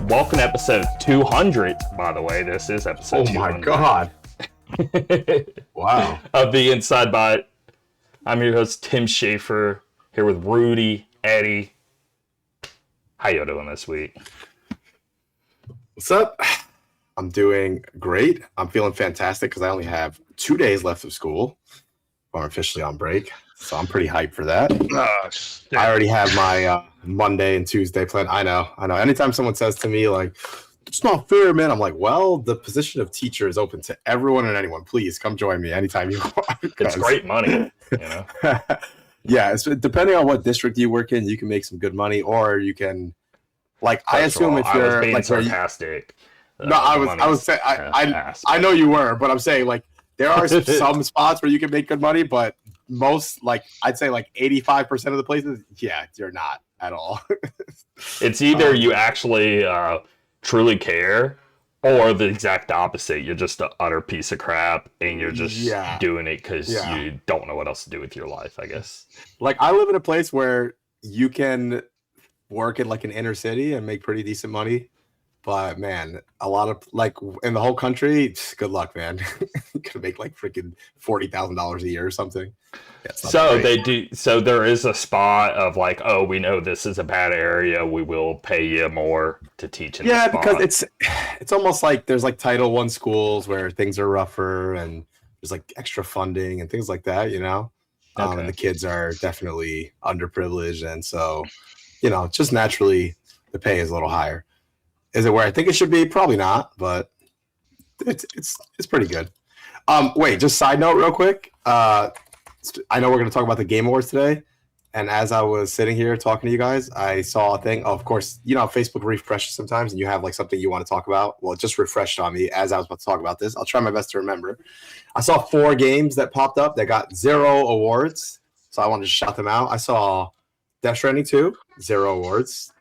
Welcome to episode 200, by the way. This is episode 200. Oh my god. Wow. Of the Inside Byte. I'm your host, Tim Schaefer, here with Rudy, Eddie. How you doing this week? What's up? I'm doing great. I'm feeling fantastic because I only have 2 days left of school. I'm officially on break, so I'm pretty hyped for that. I already have my Monday and Tuesday planned. I know. Anytime someone says to me, like, it's not fair, man, I'm like, well, the position of teacher is open to everyone and anyone. Please come join me anytime you want. It's great money, you know? Yeah, it's, depending on what district you work in, you can make some good money, or you can, like, I assume if you're being like sarcastic. No, I was saying I know you were, but I'm saying, like, there are some spots where you can make good money, but most, like, I'd say like 85% of the places, yeah, you're not at all. It's either you actually truly care, or the exact opposite. You're just an utter piece of crap, and you're just doing it because you don't know what else to do with your life, I guess. Like, I live in a place where you can work in, like, an inner city and make pretty decent money. But, man, a lot of, like, in the whole country, good luck, man. You could make, like, freaking $40,000 a year or something. Yeah, so they do. So there is a spot of, like, oh, we know this is a bad area. We will pay you more to teach in this spot. Yeah, because it's almost like there's, like, Title I schools where things are rougher and there's, like, extra funding and things like that, you know? Okay. And the kids are definitely underprivileged. And so, you know, just naturally the pay is a little higher. Is it where I think it should be? Probably not, but it's pretty good. Wait, just side note real quick. I know we're going to talk about the Game Awards today, and as I was sitting here talking to you guys, I saw a thing. Of course, you know, Facebook refreshes sometimes, and you have, like, something you want to talk about. Well, it just refreshed on me as I was about to talk about this. I'll try my best to remember. I saw 4 games that popped up that got 0 awards, so I wanted to shout them out. I saw Death Stranding 2, 0 awards.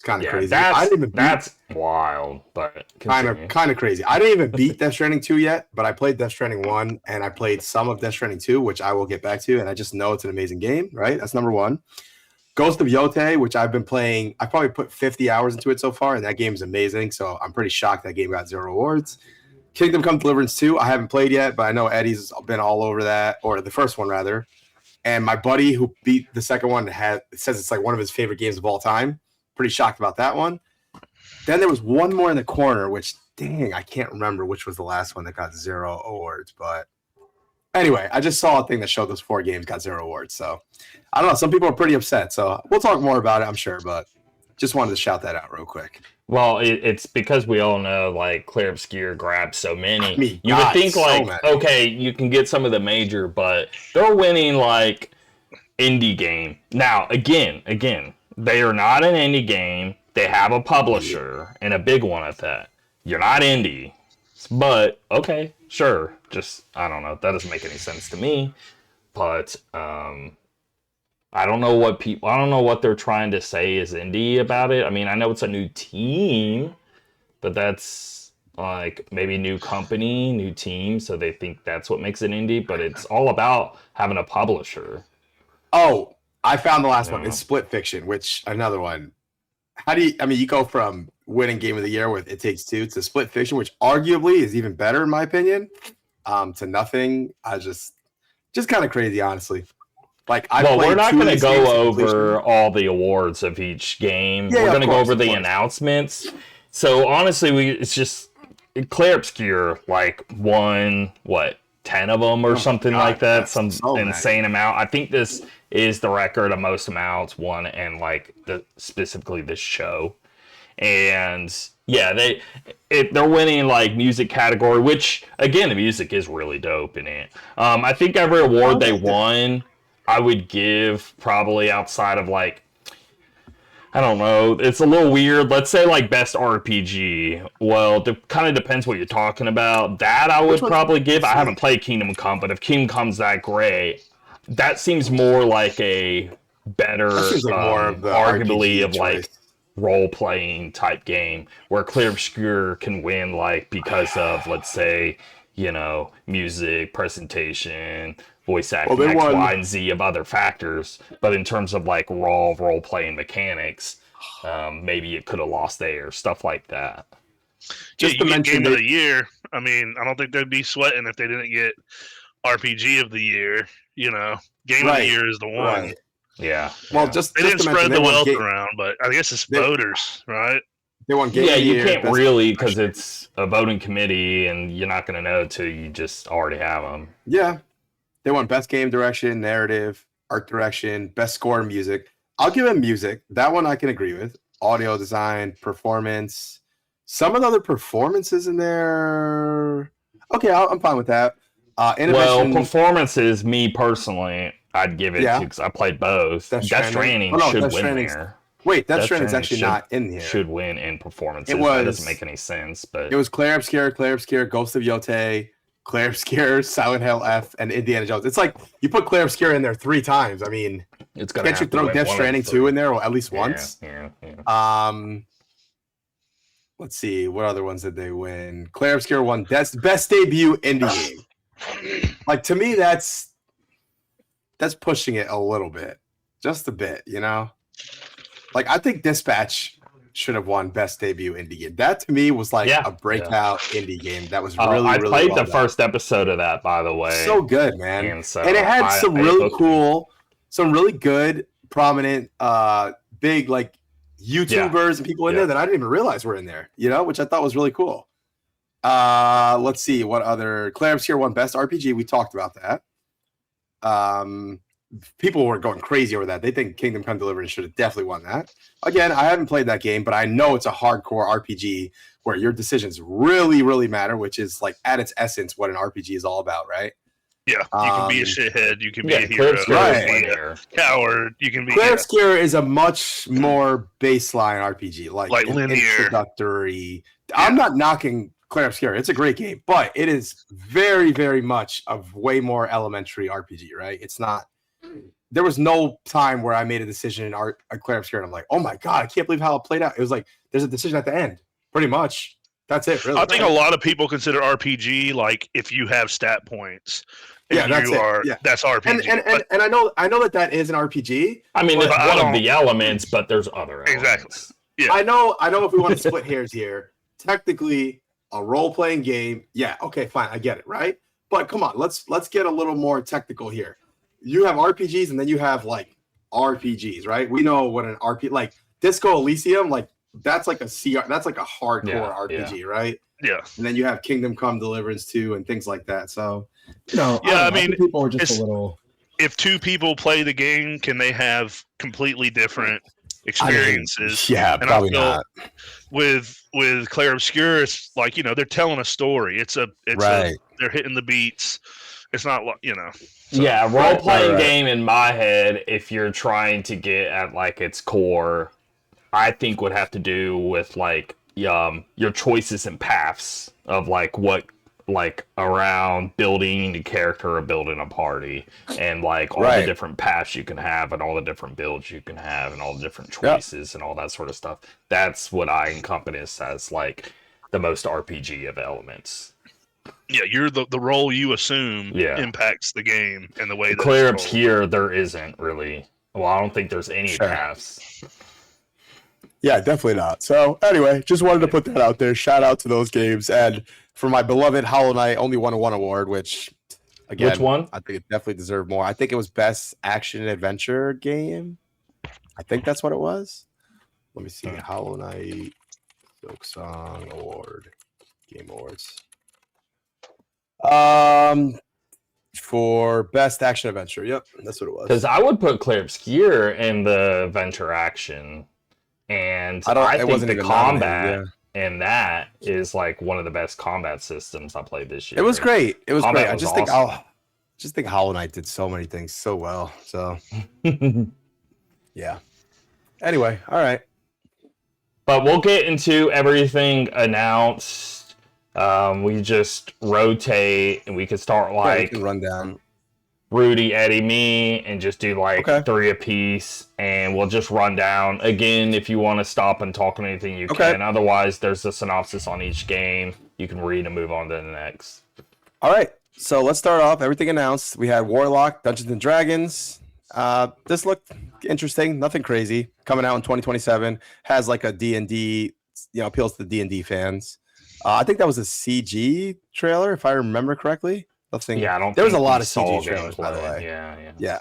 Kind of crazy. That's wild, but kind of crazy. I didn't even beat Death Stranding 2 yet, but I played Death Stranding 1 and I played some of Death Stranding 2, which I will get back to, and I just know it's an amazing game, right? That's number 1. Ghost of Yotei, which I've been playing, I probably put 50 hours into it so far, and that game is amazing, so I'm pretty shocked that game got 0 awards. Kingdom Come Deliverance 2, I haven't played yet, but I know Eddie's been all over that, or the first one rather. And my buddy who beat the second one says it's like one of his favorite games of all time. Pretty shocked about that one. Then there was one more in the corner, which, dang, I can't remember which was the last one that got 0 awards. But anyway, I just saw a thing that showed those 4 games got 0 awards. So I don't know. Some people are pretty upset. So we'll talk more about it, I'm sure. But just wanted to shout that out real quick. Well, it's because we all know, like, Clear Obscure grabbed so many. I mean, you would think, like, okay, you can get some of the major, but they're winning, like, indie game. Now, again, they are not an indie game. They have a publisher, and a big one at that. You're not indie. But, okay, sure. Just, I don't know. That doesn't make any sense to me. But, I don't know what they're trying to say is indie about it. I mean, I know it's a new team, but that's, like, maybe new company, new team, so they think that's what makes it indie. But it's all about having a publisher. Oh, I found the last one. It's Split Fiction, which another one. You go from winning Game of the Year with It Takes Two to Split Fiction, which arguably is even better in my opinion, to nothing. I just kind of crazy, honestly. Like, we're not going to go over all the awards of each game. We're going to go over the announcements. So honestly, it's just Clear Obscure, like, won 10 of them or something like that. Some insane amount. I think this is the record of most amounts won in, like, specifically this show. And yeah, they're winning, like, music category, which, again, the music is really dope in it. I think every award they won, I would give probably outside of, like, I don't know, it's a little weird. Let's say, like, best RPG. Well, it kind of depends what you're talking about. That I would probably give. I haven't played Kingdom Come, but if Kingdom Come's that great, that seems more like a better, more of arguably of, like, role-playing type game, where Clear Obscure can win, like, because of, let's say, you know, music, presentation, voice acting, X, Y, and Z of other factors. But in terms of, like, raw role-playing mechanics, maybe it could have lost there, stuff like that. Just to mention Game of the Year. I mean, I don't think they'd be sweating if they didn't get RPG of the Year. Game of the Year is the one. Right. Yeah. Well, they didn't spread the wealth around, but I guess it's voters, right? They want Game of the Year. You can't really, because it's a voting committee, and you're not going to know till you just already have them. Yeah. They want best game direction, narrative, art direction, best score and music. I'll give them music. That one I can agree with. Audio design, performance. Some of the other performances in there. Okay, I'm fine with that. Performances, me personally, I'd give it to, because I played both. Death Stranding should win there. Wait, Death Stranding's actually not in here. Should win in performances. That doesn't make any sense. But it was Clair Obscur, Ghost of Yotei, Clair Obscur, Silent Hill F, and Indiana Jones. It's like you put Clair Obscur in there 3 times. I mean, can't you throw Death Stranding 2 in there, or at least once? Yeah. Let's see, what other ones did they win? Clair Obscur won best debut indie game. Like, to me, that's pushing it a little bit, just a bit, Like, I think Dispatch should have won best debut indie game. That to me was like a breakout indie game. That was really, I really played well the first episode of that, by the way. So good, man. And it had some really cool, some really good, prominent, big like YouTubers and people in there that I didn't even realize were in there. Which I thought was really cool. Let's see what other. Clair Obscur won best RPG. We talked about that. People were going crazy over that. They think Kingdom Come Deliverance should have definitely won that. Again, I haven't played that game, but I know it's a hardcore RPG where your decisions really, really matter, which is like at its essence what an RPG is all about, right? Yeah, you can be a shithead, you can be a hero, you can be a coward, you can be... Clair Obscur is a much more baseline RPG, like linear. Introductory. I'm not knocking Clair Obscur. It's a great game, but it is very, very much a way more elementary RPG, right? It's not... There was no time where I made a decision in Clair Obscur and I'm like, oh my God, I can't believe how it played out. It was like, there's a decision at the end, pretty much. That's it, really. I think a lot of people consider RPG like if you have stat points. That's RPG. And I know that is an RPG. I mean, it's one of the elements, but there's other elements. Exactly. Yeah. I know if we want to split hairs here, technically a role-playing game, okay, fine, I get it, right? But come on, let's get a little more technical here. You have RPGs and then you have like RPGs, right? We know what an RPG, like Disco Elysium, like that's like a hardcore RPG, right? Yeah. And then you have Kingdom Come Deliverance 2 and things like that. So, I mean, people are just a little. If 2 people play the game, can they have completely different experiences? And probably not. With Clair Obscur, it's like they're telling a story. They're hitting the beats. It's not role-playing game in my head, if you're trying to get at like its core, I think would have to do with like your choices and paths of like what like around building a character or building a party, and like all the different paths you can have and all the different builds you can have and all the different choices and all that sort of stuff. That's what I encompass as like the most RPG of elements. Yeah, you're the role you assume impacts the game and the way that Clair Obscur, there isn't really. Well, I don't think there's any paths. Yeah, definitely not. So anyway, just wanted to put that out there. Shout out to those games. And for my beloved Hollow Knight, only won one award, which again, which one? I think it definitely deserved more. I think it was best action adventure game. I think that's what it was. Let me see. Hollow Knight Silk Song Award. Game Awards. For best action adventure. Yep, that's what it was. Because I would put Clair Obscur in the adventure action, and I think the combat in that is like one of the best combat systems I played this year. It was great. I just think Hollow Knight did so many things so well. So yeah. Anyway, all right. But we'll get into everything announced. We just rotate, and we could start like run down Rudy, Eddie, me, and just do like 3 apiece, and we'll just run down. Again, if you want to stop and talk on anything, you can. Otherwise, there's a synopsis on each game. You can read and move on to the next. All right, so let's start off. Everything announced. We had Warlock, Dungeons and Dragons, This looked interesting. Nothing crazy. Coming out in 2027. Has like a D&D, appeals to the D&D fans. I think that was a CG trailer, if I remember correctly. Yeah, I don't. There was a lot of CG trailers, by the way. Yeah.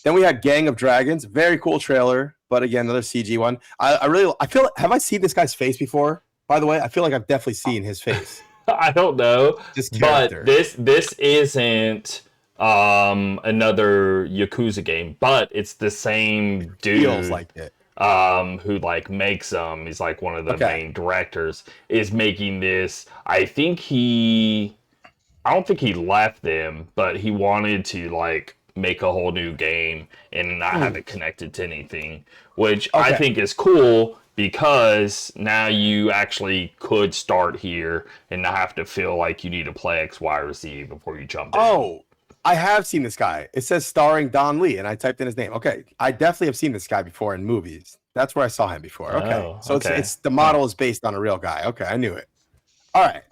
Then we had Gang of Dragons. Very cool trailer, but again, another CG one. I feel. Have I seen this guy's face before? By the way, I feel like I've definitely seen his face. I don't know, but this isn't another Yakuza game, but it's the same dude. Feels like it. Who like makes them? He's like one of the main directors. Is making this. I don't think he left them, but he wanted to like make a whole new game and not have it connected to anything, which I think is cool because now you actually could start here and not have to feel like you need to play X, Y, or Z before you jump in. Oh, I have seen this guy. It says starring Don Lee, and I typed in his name. Okay, I definitely have seen this guy before in movies. That's where I saw him before. Okay, so it's the model is based on a real guy. Okay, I knew it. All right.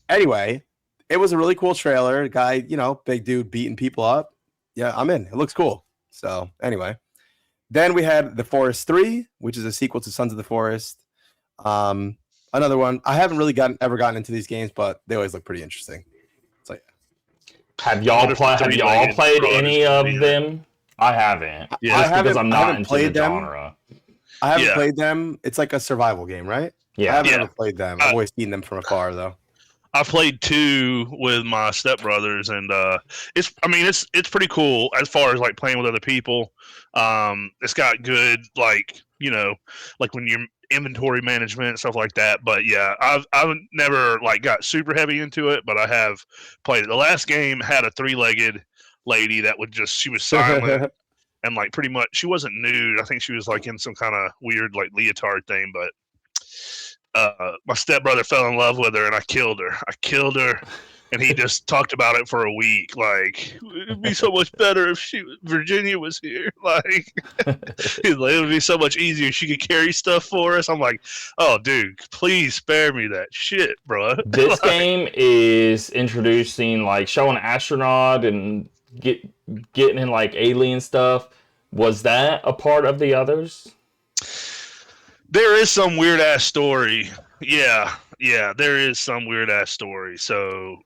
Anyway, it was a really cool trailer. Guy, big dude beating people up. Yeah, I'm in. It looks cool. So anyway, then we had The Forest 3, which is a sequel to Sons of the Forest. Another one. I haven't really ever gotten into these games, but they always look pretty interesting. So yeah. Have y'all played any of them? I haven't. Yeah, because I'm not into the genre. I haven't played them. It's like a survival game, right? Yeah. I haven't ever played them. I've always seen them from afar, though. I played 2 with my stepbrothers, and it's pretty cool as far as like playing with other people. It's got good like when you're inventory management and stuff like that. But yeah, I've never like got super heavy into it, but I have played it. The last game had a 3-legged lady that she was silent and like pretty much she wasn't nude. I think she was like in some kind of weird like leotard thing, but my stepbrother fell in love with her and I killed her. And he just talked about it for a week. Like, it'd be so much better if Virginia was here. Like, it would be so much easier. She could carry stuff for us. I'm like, oh, dude, please spare me that shit, bro. This game is introducing, like, showing astronaut and getting in, like, alien stuff. Was that a part of the others? There is some weird-ass story. Yeah, there is some weird-ass story. So...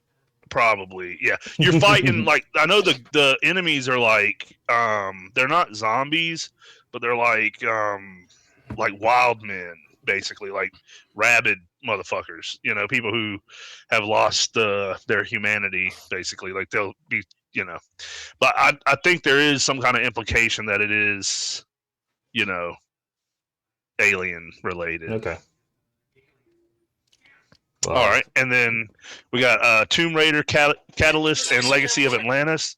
probably, yeah. You're fighting like I know the enemies are like they're not zombies, but they're like wild men, basically, like rabid motherfuckers. People who have lost their humanity, basically. Like they'll be, But I think there is some kind of implication that it is, alien related. Okay. Wow. All right, and then we got Tomb Raider, Catalyst, and Legacy of Atlantis.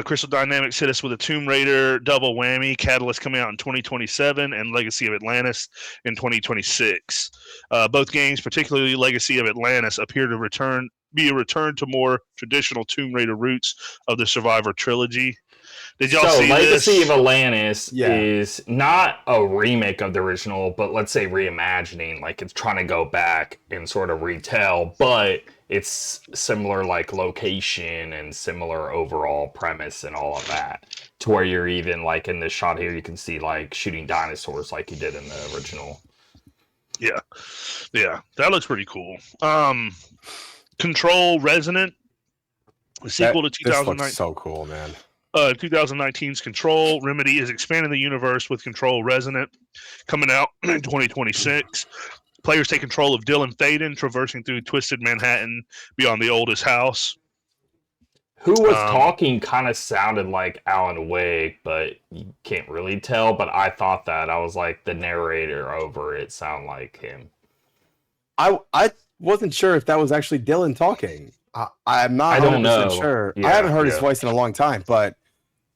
Crystal Dynamics hit us with a Tomb Raider double whammy. Catalyst coming out in 2027, and Legacy of Atlantis in 2026. Both games, particularly Legacy of Atlantis, appear to be a return to more traditional Tomb Raider roots of the Survivor trilogy. Did y'all see Legacy this? of Atlantis is not a remake of the original, but let's say reimagining. Like it's trying to go back and sort of retell, but it's similar like location and similar overall premise and all of that. To where you're even like in this shot here, you can see like shooting dinosaurs like you did in the original. Yeah, that looks pretty cool. Control Resonant, the sequel to 2019. This looks so cool, man. 2019's Control. Remedy is expanding the universe with Control Resonant, coming out in 2026. Players take control of Dylan Faden, traversing through twisted Manhattan beyond the oldest house. Who was talking kind of sounded like Alan Wake, but you can't really tell. But I thought that. I was like, the narrator over it sounded like him. I wasn't sure if that was actually Dylan talking. I'm not 100% sure. Yeah, I haven't heard his voice in a long time, but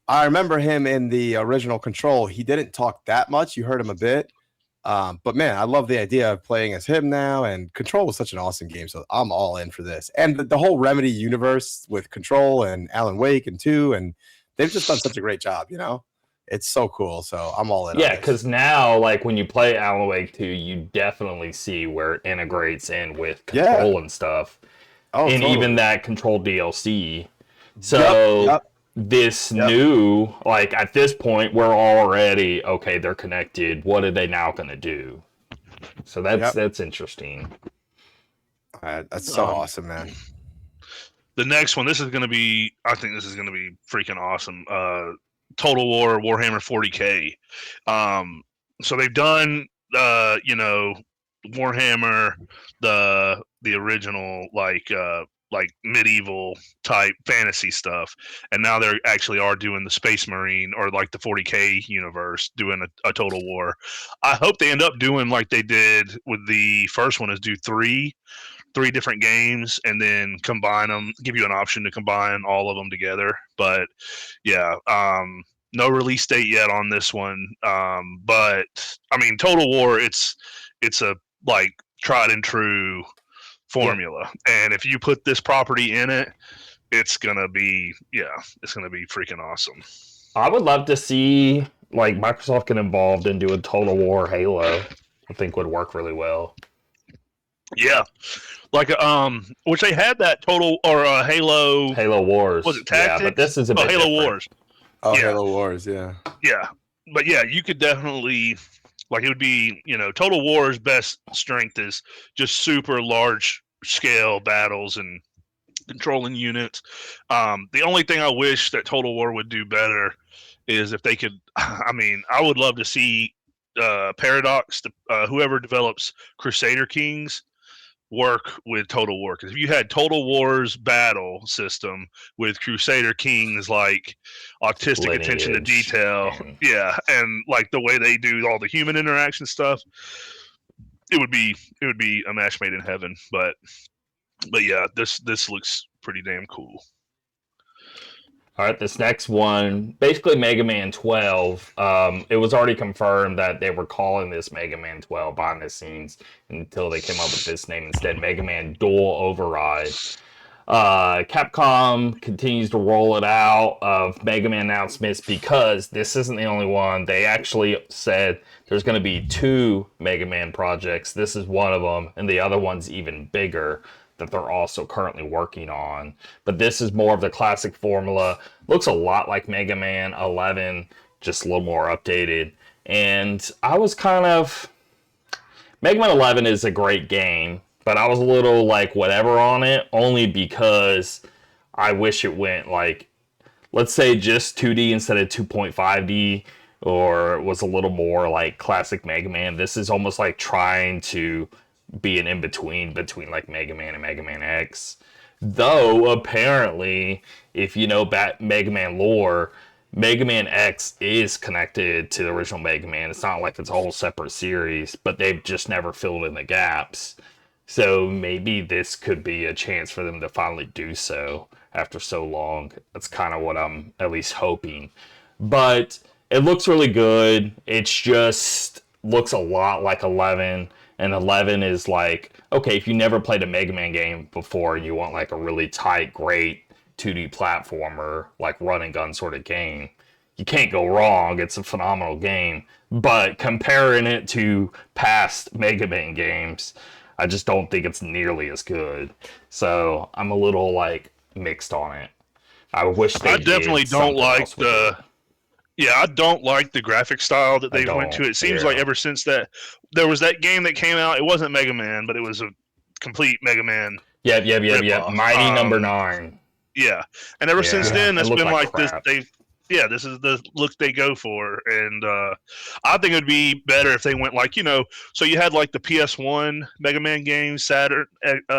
I remember him in the original Control. He didn't talk that much. You heard him a bit. But man, I love the idea of playing as him now. And Control was such an awesome game, so I'm all in for this. And the whole Remedy universe with Control and Alan Wake and 2, and they've just done such a great job, It's so cool, so I'm all in. Yeah, because now, like, when you play Alan Wake 2, you definitely see where it integrates in with Control and stuff. Oh, and totally. Even that Control DLC. So, this new, like at this point, we're already okay. They're connected. What are they now going to do? So that's interesting. That's so awesome, man. The next one, this is going to be. I think this is going to be freaking awesome. Total War Warhammer 40K. So they've done, Warhammer, the original like medieval type fantasy stuff, and now they actually are doing the Space Marine or like the 40K universe, doing a Total War. I hope they end up doing like they did with the first one, is do three different games and then combine them, give you an option to combine all of them together. But yeah, no release date yet on this one. But I mean, Total War, it's a like tried and true formula, and if you put this property in it, it's gonna be freaking awesome. I would love to see like Microsoft get involved and do a Total War Halo. I think would work really well. Yeah, like which they had that Total or Halo Wars. Was it Tactics? Yeah, but this is a bit Halo different. Wars. Oh, yeah. Halo Wars, yeah. Yeah, but yeah, you could definitely, like, it would be, Total War's best strength is just super large scale battles and controlling units. The only thing I wish that Total War would do better is if they could. I mean, I would love to see Paradox, whoever develops Crusader Kings, work with Total War, because if you had Total War's battle system with Crusader Kings, like autistic attention to detail, and like the way they do all the human interaction stuff, it would be a match made in heaven. But yeah, this looks pretty damn cool. All right, this next one, basically Mega Man 12. It was already confirmed that they were calling this Mega Man 12 behind the scenes until they came up with this name instead, Mega Man Dual Override. Capcom continues to roll it out of Mega Man announcements because this isn't the only one. They actually said there's going to be 2 Mega Man projects. This is one of them, and the other one's even bigger, that they're also currently working on. But this is more of the classic formula. Looks a lot like Mega Man 11, just a little more updated. And I was kind of... Mega Man 11 is a great game, but I was a little like whatever on it, only because I wish it went like, let's say just 2D instead of 2.5D, or was a little more like classic Mega Man. This is almost like trying to be an in-between between like Mega Man and Mega Man X. Though, apparently, if you know Mega Man lore, Mega Man X is connected to the original Mega Man. It's not like it's a whole separate series, but they've just never filled in the gaps. So maybe this could be a chance for them to finally do so after so long. That's kind of what I'm at least hoping. But it looks really good. It's just looks a lot like 11. And 11 is like, okay, if you never played a Mega Man game before and you want like a really tight, great 2D platformer, like run and gun sort of game, you can't go wrong. It's a phenomenal game. But comparing it to past Mega Man games, I just don't think it's nearly as good. So I'm a little like mixed on it. I wish they did. I definitely don't like the... Yeah, I don't like the graphic style that they went to. It seems like ever since that, there was that game that came out. It wasn't Mega Man, but it was a complete Mega Man. Yeah. Mighty Number 9. Yeah, and ever since then, it's been like this. This is the look they go for, and I think it would be better if they went like, so you had like the PS1 Mega Man games, Saturn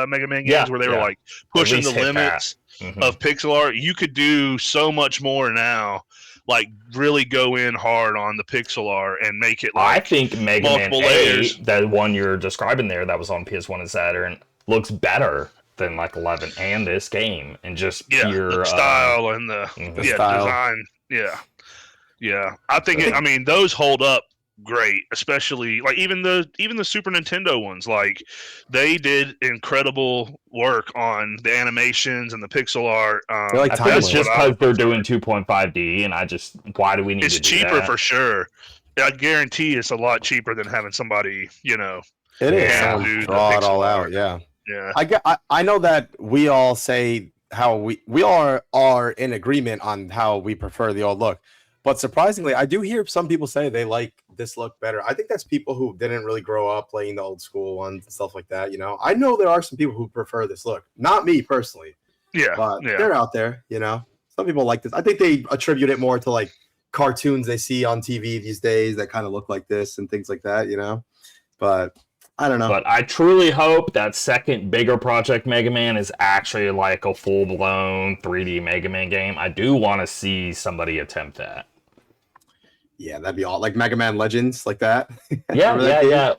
Mega Man games, where they were like pushing the limits of pixel art. You could do so much more now. Like really go in hard on the pixel art and make it like I think Mega Man 8, that one you're describing there that was on PS1 and Saturn, looks better than like 11 and this game, and just pure the style and the style. Design. Yeah. I think those hold up great, especially like even the Super Nintendo ones. Like they did incredible work on the animations and the pixel art. Like I think it's just because they're doing 2.5D, and why do we need to do that? It's cheaper for sure. I guarantee it's a lot cheaper than having somebody, it is draw it all out. Yeah. I know that we all say how we are in agreement on how we prefer the old look. But surprisingly, I do hear some people say they like this look better. I think that's people who didn't really grow up playing the old school ones and stuff like that. You know, I know there are some people who prefer this look. Not me personally. Yeah, but they're out there. You know, some people like this. I think they attribute it more to like cartoons they see on TV these days that kind of look like this and things like that. You know, but I don't know. But I truly hope that second bigger project Mega Man is actually like a full-blown 3D Mega Man game. I do want to see somebody attempt that. Yeah, that'd be all like Mega Man Legends, like that. Yeah.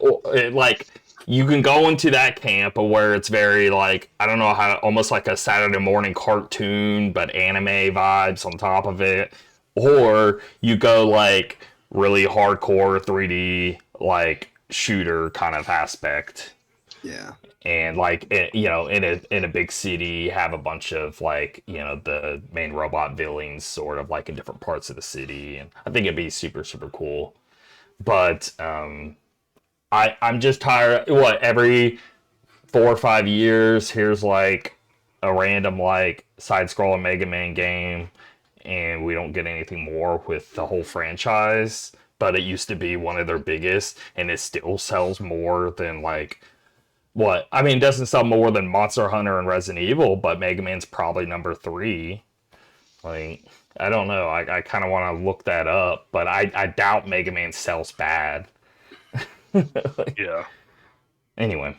Like you can go into that camp where it's very like I don't know how almost like a Saturday morning cartoon, but anime vibes on top of it, or you go like really hardcore 3D like shooter kind of aspect. Yeah. And like you know, in a big city, have a bunch of like you know the main robot villains sort of like in different parts of the city, and I think it'd be super cool. But I'm just tired. What every 4 or 5 years, here's like a random like side-scrolling Mega Man game, and we don't get anything more with the whole franchise. But it used to be one of their biggest, and it still sells more than like. What? I mean, it doesn't sell more than Monster Hunter and Resident Evil, but Mega Man's probably number 3. Like, I don't know. I kind of want to look that up, but I doubt Mega Man sells bad. Yeah. Anyway.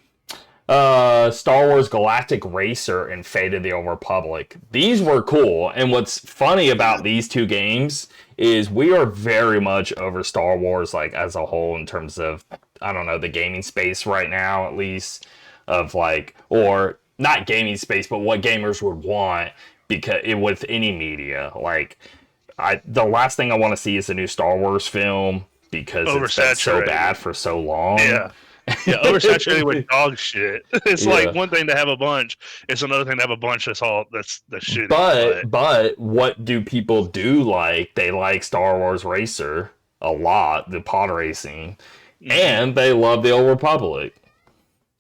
Star Wars Galactic Racer and Fate of the Old Republic. These were cool, and what's funny about these two games is we are very much over Star Wars, like, as a whole, in terms of, I don't know, the gaming space right now, at least, of, like, or, not gaming space, but what gamers would want, because with any media. Like, the last thing I want to see is a new Star Wars film, because it's been so bad for so long. Yeah. Yeah, oversaturated with dog shit. It's like one thing to have a bunch. It's another thing to have a bunch that's shitty. But what do people do like? They like Star Wars Racer a lot, the pod racing, and they love the Old Republic.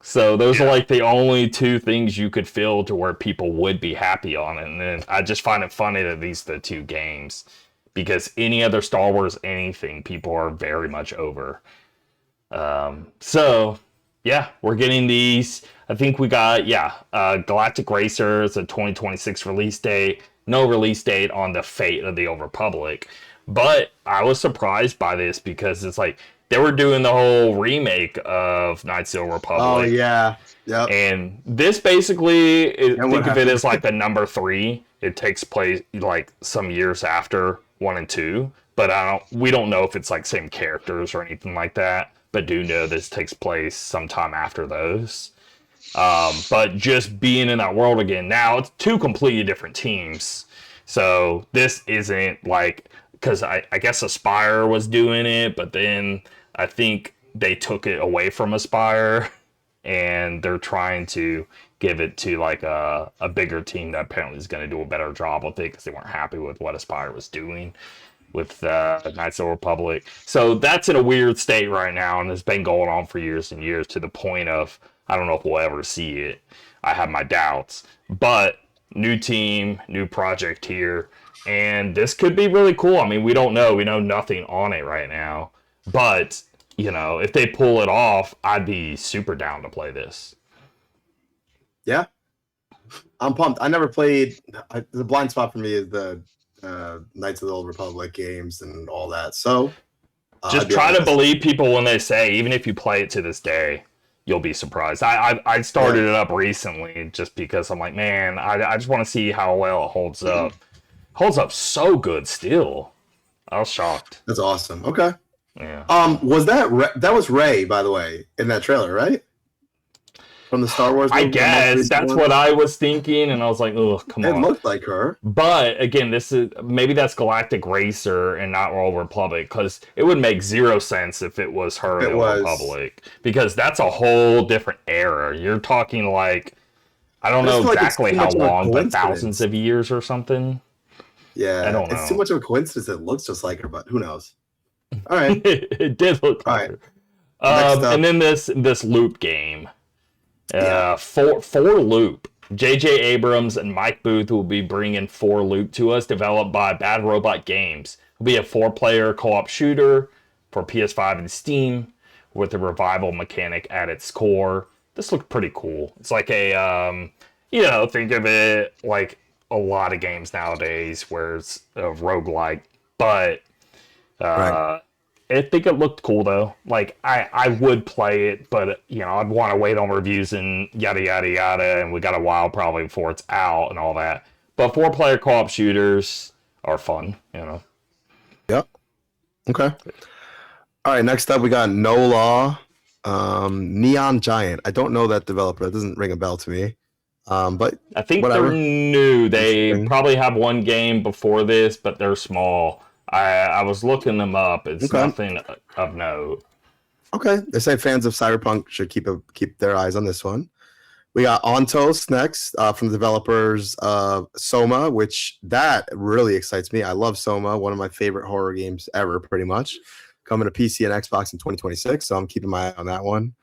So those are like the only two things you could feel to where people would be happy on it. And then I just find it funny that these are the two games, because any other Star Wars anything, people are very much over. So yeah, we're getting these. I think we got Galactic Racer is a 2026 release date. No release date on the Fate of the Old Republic. But I was surprised by this because it's like they were doing the whole remake of Knights of the Old Republic. Oh yeah. Yep. And this basically think of it as like the number 3. It takes place like some years after 1 and 2, but we don't know if it's like same characters or anything like that. But do know this takes place sometime after those. But just being in that world again, now it's 2 completely different teams. So this isn't like, because I guess Aspire was doing it, but then I think they took it away from Aspire, and they're trying to give it to like a bigger team that apparently is going to do a better job with it because they weren't happy with what Aspire was doing with Knights of the Republic. So that's in a weird state right now, and it's been going on for years and years, to the point of I don't know if we'll ever see it. I have my doubts. But new team, new project here, and this could be really cool. I mean, we don't know. We know nothing on it right now. But, you know, if they pull it off, I'd be super down to play this. Yeah. I'm pumped. I never played... The blind spot for me is the Knights of the Old Republic games and all that. So just try to believe people when they say, even if you play it to this day, you'll be surprised. I started it up recently just because I'm like, man, I just want to see how well it holds up. Holds up so good still. I was shocked. That's awesome. Okay. Yeah. Was that was Rey, by the way, in that trailer, right? From the Star Wars movie? I guess that's what I was thinking, and I was like, "Oh, come on!" It looked like her, but again, maybe that's Galactic Racer and not Old Republic, because it would make 0 sense if it was her in Old Republic, because that's a whole different era. You're talking like I don't know exactly how long, but thousands of years or something. Yeah, I don't know. It's too much of a coincidence. It looks just like her, but who knows? All right, it did look like her. And then this loop game. 4 loop. J.J. Abrams and Mike Booth will be bringing For Loop to us, developed by Bad Robot Games. It'll be a 4-player co-op shooter for PS5 and Steam, with a revival mechanic at its core. This looked pretty cool. It's like a, think of it like a lot of games nowadays where it's a roguelike, but right. I think it looked cool though. Like I would play it, but I'd want to wait on reviews and yada yada yada, and we got a while probably before it's out and all that. But 4-player co-op shooters are fun, Yep. Okay. All right. Next up, we got No Law, Neon Giant. I don't know that developer. It doesn't ring a bell to me. But I think whatever. They're new. They probably have one game before this, but they're small. I was looking them up. It's nothing of note. Okay. They say fans of Cyberpunk should keep their eyes on this one. We got Ontos next from the developers of Soma, which that really excites me. I love Soma, one of my favorite horror games ever, pretty much. Coming to PC and Xbox in 2026, so I'm keeping my eye on that one.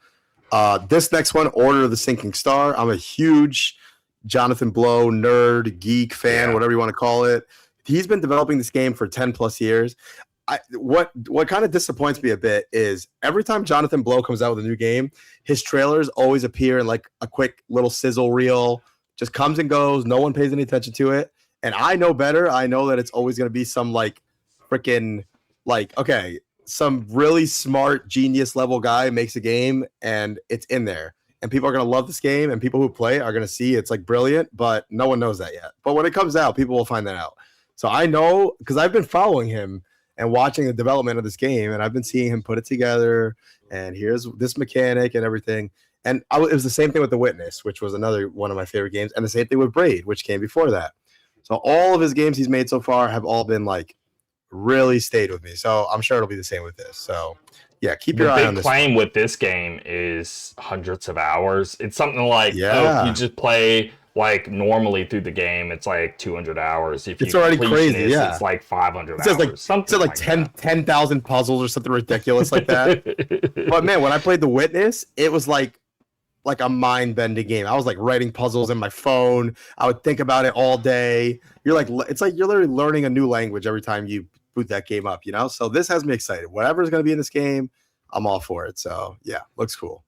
This next one, Order of the Sinking Star. I'm a huge Jonathan Blow nerd, geek fan, whatever you want to call it. He's been developing this game for 10 plus years. What kind of disappoints me a bit is every time Jonathan Blow comes out with a new game, his trailers always appear in like a quick little sizzle reel, just comes and goes. No one pays any attention to it. And I know better. I know that it's always going to be some like freaking like, okay, some really smart genius level guy makes a game and it's in there. And people are going to love this game, and people who play are going to see it's like brilliant, but no one knows that yet. But when it comes out, people will find that out. So I know because I've been following him and watching the development of this game, and I've been seeing him put it together, and here's this mechanic and everything. And it was the same thing with The Witness, which was another one of my favorite games, and the same thing with Braid, which came before that. So all of his games he's made so far have all been like really stayed with me. So I'm sure it'll be the same with this. So yeah, keep your eye on this. The big claim with this game is hundreds of hours. It's something like, if you just play like normally through the game, it's like 200 hours. If it's already crazy, it's like 500 hours. It's like 10,000 puzzles or something ridiculous like that. But man, when I played The Witness, it was like a mind-bending game. I was like writing puzzles in my phone. I would think about it all day. It's like you're literally learning a new language every time you boot that game up, So this has me excited. Whatever's going to be in this game, I'm all for it. So yeah, looks cool.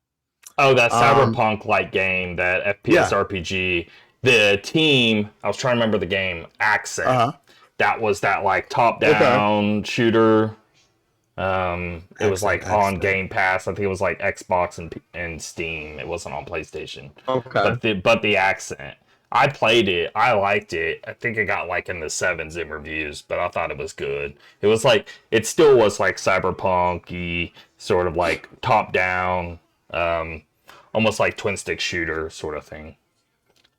Oh, that cyberpunk-like game, that FPS RPG. The team, I was trying to remember the game, Accent. That was that like top-down shooter. It was like on Game Pass. I think it was like Xbox and Steam. It wasn't on PlayStation. Okay. But the Accent. I played it. I liked it. I think it got like in the 7s in reviews, but I thought it was good. It was like, it still was like cyberpunk-y, sort of like top-down, almost like twin-stick shooter sort of thing.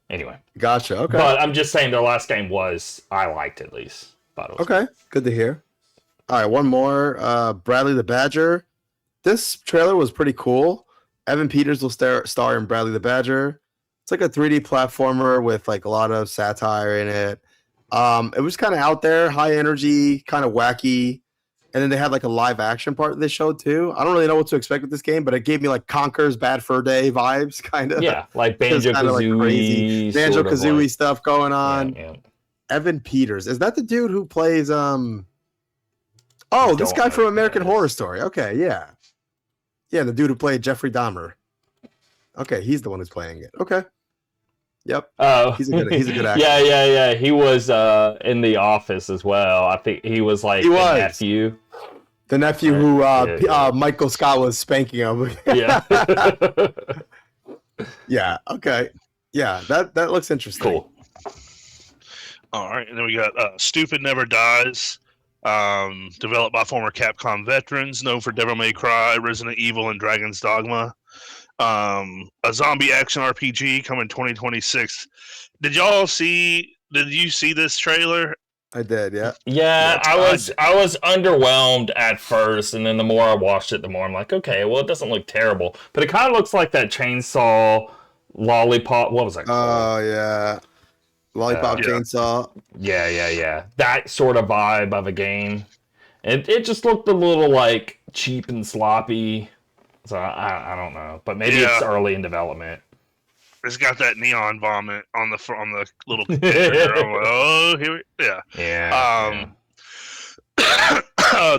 Anyway. Gotcha, okay. But I'm just saying their last game I liked at least. Okay, good to hear. All right, one more. Bradley the Badger. This trailer was pretty cool. Evan Peters will star in Bradley the Badger. It's like a 3D platformer with like a lot of satire in it. It was kind of out there, high energy, kind of wacky. And then they had like a live action part that they showed too. I don't really know what to expect with this game, but it gave me like Conker's Bad Fur Day vibes, kind of. Yeah, like Banjo-Kazooie. Like Banjo-Kazooie stuff going on. Yeah. Evan Peters. Is that the dude who plays Oh, this guy from American Horror Story. Okay, yeah. Yeah, the dude who played Jeffrey Dahmer. Okay, he's the one who's playing it. Okay. Yep. Oh, he's a good actor. Yeah. He was in The Office as well. I think he was like nephew. The nephew who Michael Scott was spanking him. Yeah. Yeah. Okay. Yeah, that looks interesting. Cool. All right, and then we got Stupid Never Dies, developed by former Capcom veterans known for Devil May Cry, Resident Evil, and Dragon's Dogma. A zombie action RPG coming 2026. Did you see this trailer? I did, yeah. Yeah, I was underwhelmed at first, and then the more I watched it, the more I'm like, okay, well, it doesn't look terrible, but it kind of looks like that Chainsaw Lollipop. What was that called? Oh yeah, Lollipop Chainsaw. Yeah. That sort of vibe of a game. It just looked a little like cheap and sloppy. So I don't know, but maybe it's early in development. It's got that neon vomit on the little picture. I'm like, oh, Yeah.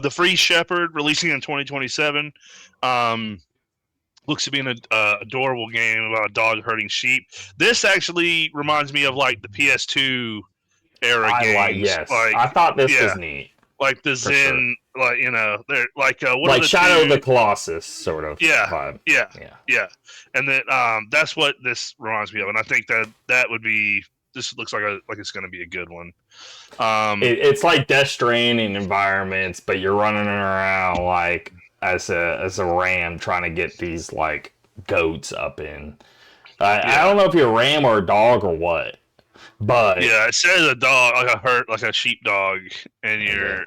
The Free Shepherd releasing in 2027. Looks to be an adorable game about a dog herding sheep. This actually reminds me of like the PS2 era games. I thought this was neat. Like the Zen, sure. like they're like what like are the Shadow two? of the Colossus sort of vibe. Yeah. And then that's what this reminds me of, and I think that would be. This looks like it's going to be a good one. It's like Death Stranding environments, but you're running around like as a ram trying to get these like goats up in. I don't know if you're a ram or a dog or what, but yeah, it says a dog, like a sheepdog, and you're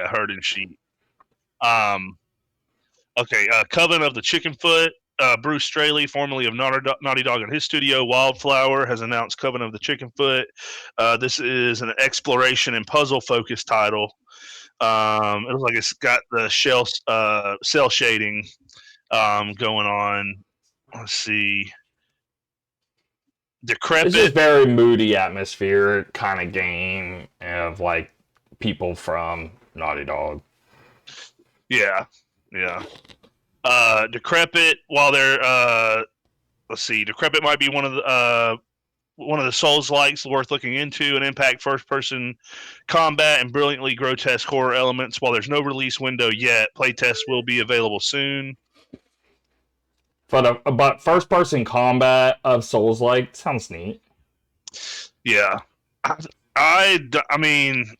herding sheep. Okay, Coven of the Chickenfoot. Bruce Straley, formerly of Naughty Dog and his studio, Wildflower, has announced Coven of the Chickenfoot. This is an exploration and puzzle-focused title. It looks like it's got the cell shading going on. Let's see. Decrepit. It's just very moody atmosphere kind of game of like people from Naughty Dog. Yeah. Decrepit, while they're let's see, Decrepit might be one of the Souls-likes worth looking into, and impact first-person combat and brilliantly grotesque horror elements. While there's no release window yet, playtests will be available soon. But first-person combat of Souls-like sounds neat. Yeah, I mean,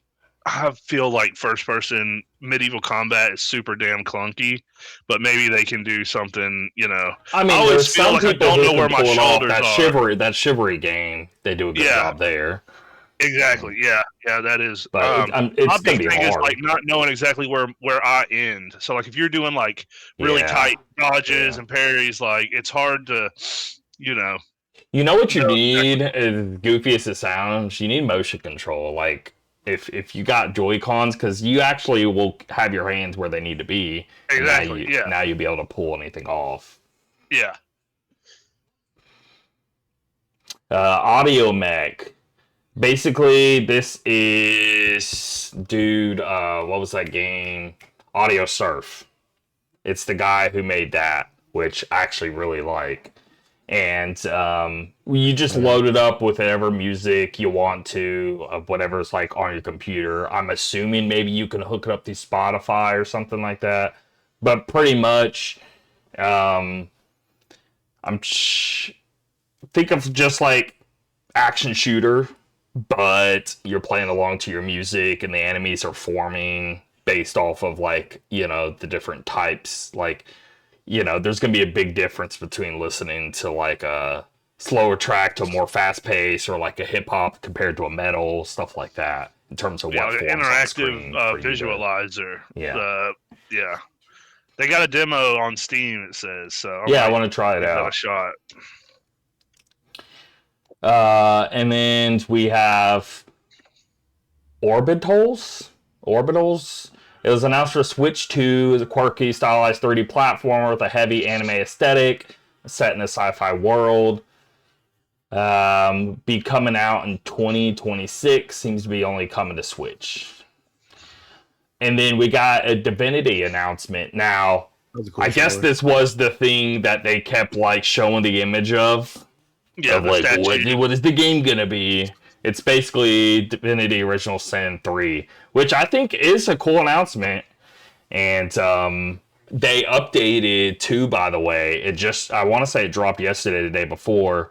I feel like first-person medieval combat is super damn clunky, but maybe they can do something. I mean, I always feel like I don't know where my shoulders are. That Chivalry game, they do a good job there. Exactly. Yeah, that is. But it's my gonna big be thing hard. is like not knowing exactly where I end. So like if you're doing like really tight dodges and parries, like it's hard to, You know what you need, as goofy as it sounds, you need motion control. Like if you got Joy-Cons, because you actually will have your hands where they need to be. Exactly. Now you'll be able to pull anything off. Yeah. Audio Mech. Basically, this is what was that game? Audio Surf. It's the guy who made that, which I actually really like. And you just load it up with whatever music you want to, of whatever's like on your computer. I'm assuming maybe you can hook it up to Spotify or something like that. But pretty much, think of just like action shooter, but you're playing along to your music and the enemies are forming based off of like, the different types. Like, there's going to be a big difference between listening to like a slower track to a more fast pace, or like a hip hop compared to a metal, stuff like that, in terms of what interactive visualizer. Yeah. They got a demo on Steam, it says. So I want to try it out. A shot. And then we have Orbitals. It was announced for Switch 2 as a quirky, stylized 3D platformer with a heavy anime aesthetic, set in a sci-fi world. Be coming out in 2026. Seems to be only coming to Switch. And then we got a Divinity announcement. Now, I guess this was the thing that they kept like showing the image of. Yeah, of like, what is the game gonna be? It's basically Divinity Original Sin 3, which I think is a cool announcement. And they updated 2, by the way. I want to say it dropped yesterday, the day before,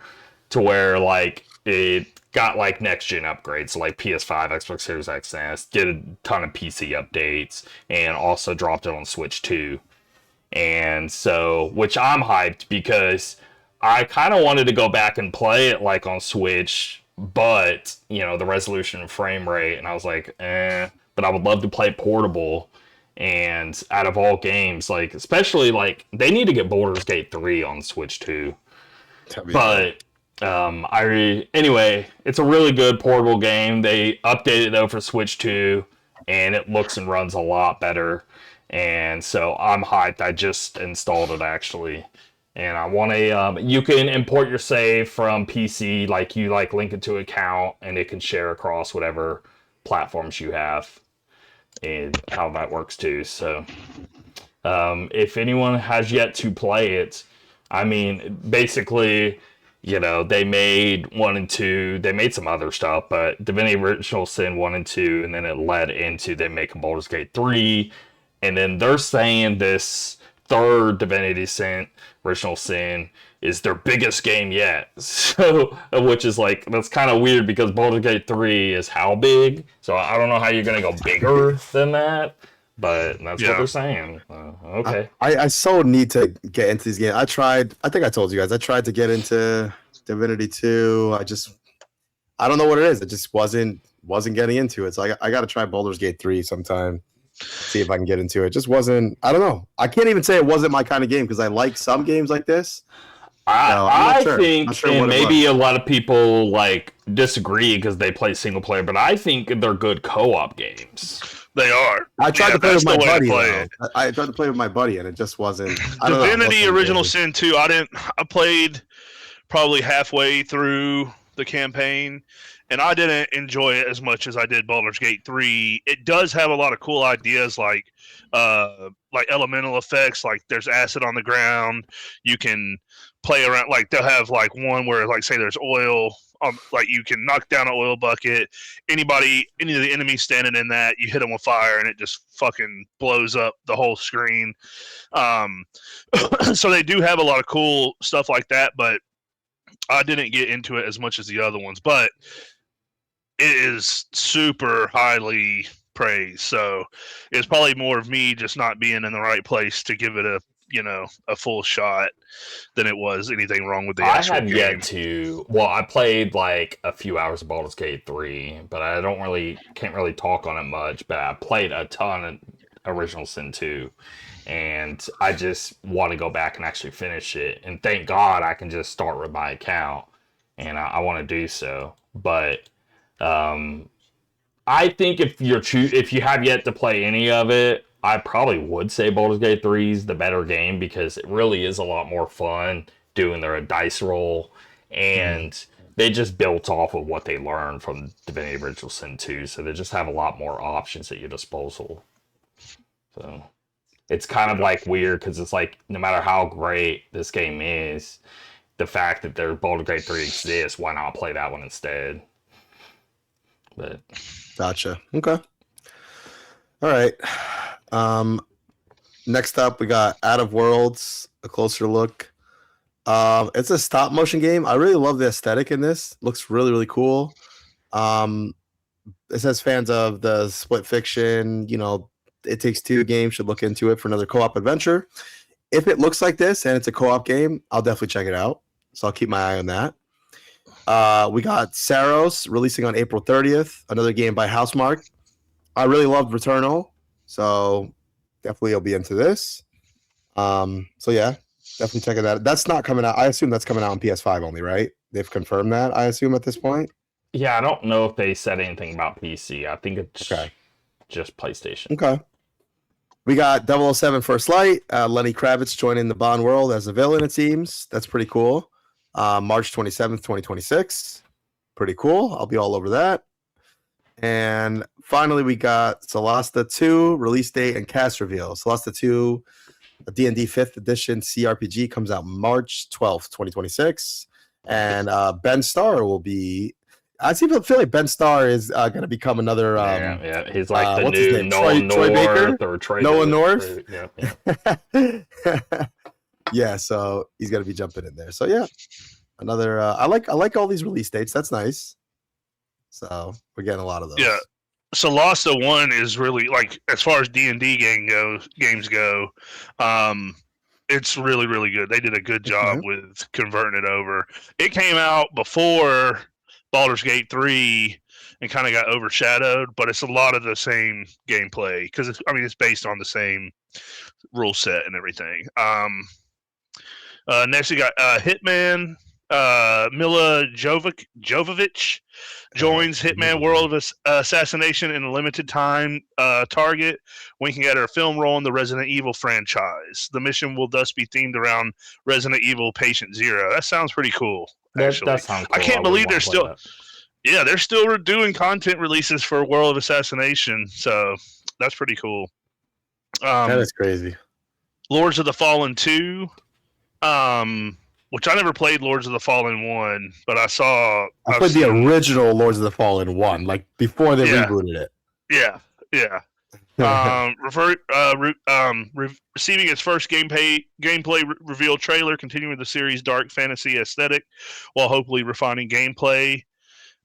to where like it got like next gen upgrades, so like PS5, Xbox Series X and S, did a ton of PC updates, and also dropped it on Switch 2. And so, which I'm hyped because I kind of wanted to go back and play it like on Switch, but the resolution and frame rate, and I was like, but I would love to play portable. And out of all games, like especially like they need to get Baldur's Gate 3 on Switch 2. But anyway, it's a really good portable game. They updated it though for Switch 2, and it looks and runs a lot better. And so I'm hyped. I just installed it actually. And I want to. You can import your save from PC, like you link it to an account, and it can share across whatever platforms you have, and how that works too. So, if anyone has yet to play it, I mean, basically, they made 1 and 2. They made some other stuff, but Divinity Original Sin 1 and 2, and then it led into they make Baldur's Gate 3, and then they're saying this third Divinity Sin Original Sin is their biggest game yet. So, which is that's kind of weird because Baldur's Gate 3 is how big? So I don't know how you're gonna go bigger than that. But that's what they're saying. Okay. I so need to get into these games. I think I told you guys, I tried to get into Divinity 2. I don't know what it is. It just wasn't getting into it. So I got to try Baldur's Gate 3 sometime. See if I can get into it. Just wasn't, I don't know. I can't even say it wasn't my kind of game because I like some games like this. I think, and maybe a lot of people disagree because they play single player, but I think they're good co-op games. They are. I tried to play with my buddy. I tried to play with my buddy, and it just wasn't. Divinity Original Sin 2. I played probably halfway through the campaign, and I didn't enjoy it as much as I did Baldur's Gate 3. It does have a lot of cool ideas, like elemental effects. Like there's acid on the ground. You can play around. Like they'll have one where say there's oil. You can knock down an oil bucket. Any of the enemies standing in that, you hit them with fire, and it just fucking blows up the whole screen. So they do have a lot of cool stuff like that, but I didn't get into it as much as the other ones. But it is super highly praised, so it's probably more of me just not being in the right place to give it a full shot than it was anything wrong with the actual game. I have yet to. Well, I played a few hours of Baldur's Gate 3, but I can't really talk on it much. But I played a ton of Original Sin 2, and I just want to go back and actually finish it. And thank God I can just start with my account, and I want to do so. But I think if you have yet to play any of it, I probably would say Baldur's Gate 3 is the better game because it really is a lot more fun doing their dice roll, and they just built off of what they learned from Divinity Original Sin 2, so they just have a lot more options at your disposal. So it's kind of weird because it's no matter how great this game is, the fact that their Baldur's Gate 3 exists, why not play that one instead? But gotcha. Okay. All right. Next up, we got Out of Worlds, a closer look. It's a stop motion game. I really love the aesthetic in this. Looks really, really cool. It says fans of the Split Fiction, It Takes Two game should look into it for another co-op adventure. If it looks like this and it's a co-op game, I'll definitely check it out. So I'll keep my eye on that. We got Saros releasing on April 30th, another game by Housemarque. I really loved Returnal, so definitely I'll be into this. So yeah, definitely check it out. That's not coming out. I assume that's coming out on PS5 only, right? They've confirmed that, I assume, at this point. Yeah, I don't know if they said anything about PC. I think it's just PlayStation. Okay. We got 007 First Light. Lenny Kravitz joining the Bond world as a villain, it seems. That's pretty cool. March 27th, 2026. Pretty cool. I'll be all over that. And finally, we got Solasta 2, release date and cast reveal. Solasta 2, a D&D 5th edition CRPG, comes out March 12th, 2026. And Ben Starr will be... I feel like Ben Starr is going to become another... he's the new Noah North or Troy Noah North? Yeah. Yeah, so he's going to be jumping in there. So yeah, another... I like all these release dates. That's nice. So we're getting a lot of those. Yeah. So Solasta 1 is really, as far as D&D games go, it's really, really good. They did a good job with converting it over. It came out before Baldur's Gate 3 and kind of got overshadowed, but it's a lot of the same gameplay because it's based on the same rule set and everything. Next we got Hitman Mila Jovovich joins Hitman World of Assassination in a limited time target, winking at her film role in the Resident Evil franchise. The mission will thus be themed around Resident Evil Patient Zero. That sounds pretty cool, actually. That sounds cool. I can't believe they're still... Yeah, they're still doing content releases for World of Assassination, so that's pretty cool. That is crazy. Lords of the Fallen 2, which I never played Lords of the Fallen 1, but I played the original Lords of the Fallen 1, like before they rebooted it. Yeah. Receiving its first gameplay reveal trailer, continuing the series' dark fantasy aesthetic, while hopefully refining gameplay.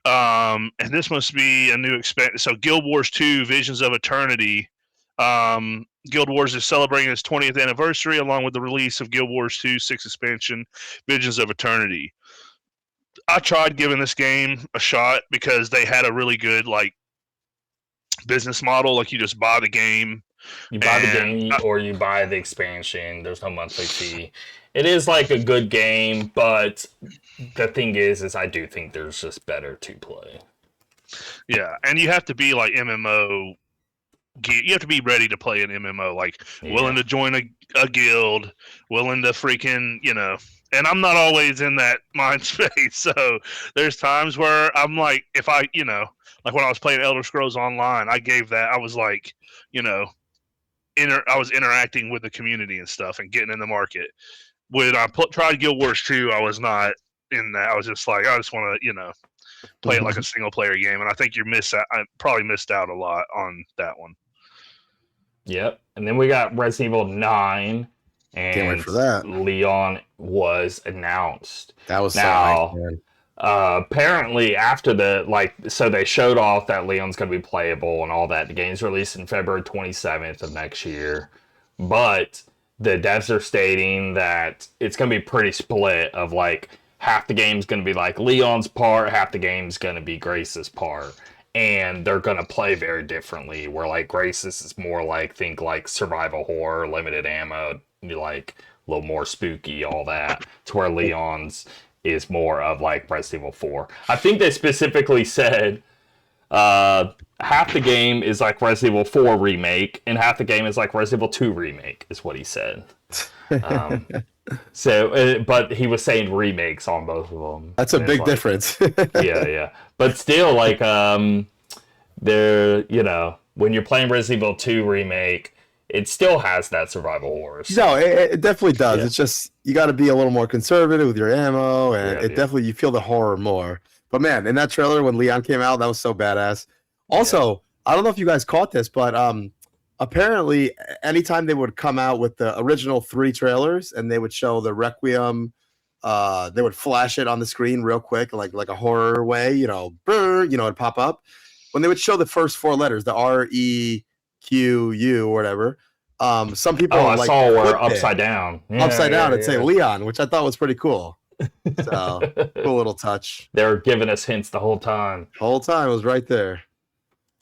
And this must be a new expansion. So Guild Wars 2 Visions of Eternity. Guild Wars is celebrating its 20th anniversary along with the release of Guild Wars 2 6th expansion Visions of Eternity. I tried giving this game a shot because they had a really good business model. Like you just buy the game. You buy the game or you buy the expansion. There's no monthly fee. It is like a good game, but the thing is I do think there's just better to play. Yeah, and you have to be like MMO. You have to be ready to play an MMO, willing to join a guild, willing to freaking, and I'm not always in that mind space. So there's times where I'm like, if I, like when I was playing Elder Scrolls Online, I was like, I was interacting with the community and stuff and getting in the market. When I tried Guild Wars 2, I was not in that. I was just like, I just want to, play it like a single player game. And I think I probably missed out a lot on that one. Yep. And then we got Resident Evil 9. And can't wait for that. Leon was announced. That was now, so nice, apparently after so they showed off that Leon's going to be playable and all that. The game's released in February 27th of next year. But the devs are stating that it's going to be pretty split of half the game's going to be Leon's part, half the game's going to be Grace's part. And they're going to play very differently, where Grace's is more think survival horror, limited ammo, a little more spooky, all that, to where Leon's is more of Resident Evil 4. I think they specifically said half the game is Resident Evil 4 remake, and half the game is Resident Evil 2 remake, is what he said. But he was saying remakes on both of them. That's a big difference. yeah. But still, they're, when you're playing Resident Evil 2 remake, it still has that survival horror. No, it definitely does. Yeah. It's just, you got to be a little more conservative with your ammo, and definitely, you feel the horror more. But man, in that trailer when Leon came out, that was so badass. Also, I don't know if you guys caught this, but apparently, anytime they would come out with the original 3 trailers and they would show the Requiem, they would flash it on the screen real quick, like a horror way, it'd pop up. When they would show the first 4 letters, the REQU or whatever, some people I saw were upside down. Upside down, it'd say Leon, which I thought was pretty cool. So, cool little touch. They were giving us hints the whole time. The whole time, it was right there.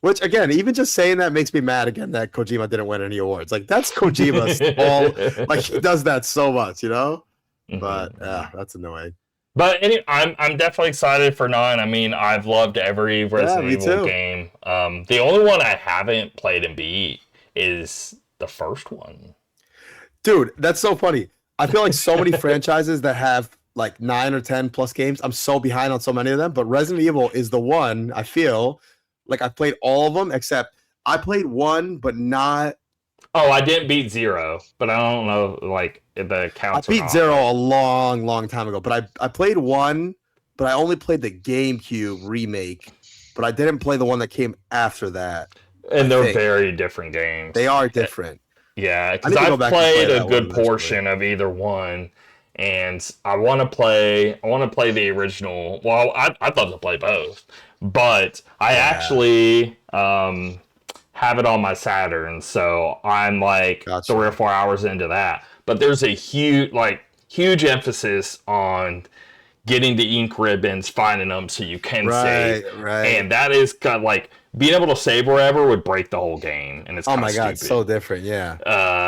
Which, again, even just saying that makes me mad again that Kojima didn't win any awards. That's Kojima's he does that so much, Mm-hmm. But, yeah, that's annoying. But anyway, I'm definitely excited for 9. I mean, I've loved every Resident Evil game. The only one I haven't played and beat is the first one. Dude, that's so funny. I feel like so many franchises that have 9 or 10 plus games, I'm so behind on so many of them. But Resident Evil is the one I feel I played all of them except I played 1, but not. Oh, I didn't beat 0, but I don't know the counts. I beat 0 a long time ago, but I played 1, but I only played the GameCube remake, but I didn't play the one that came after that. And they're very different games. They are different. Yeah, because I've played a good portion of either one, and I want to play the original. Well, I'd love to play both, but I actually have it on my Saturn, so I'm 3 or 4 hours into that. But there's a huge emphasis on getting the ink ribbons, finding them so you can save. Right. And that is kind of being able to save wherever would break the whole game, and it's oh my god, it's so different. Yeah,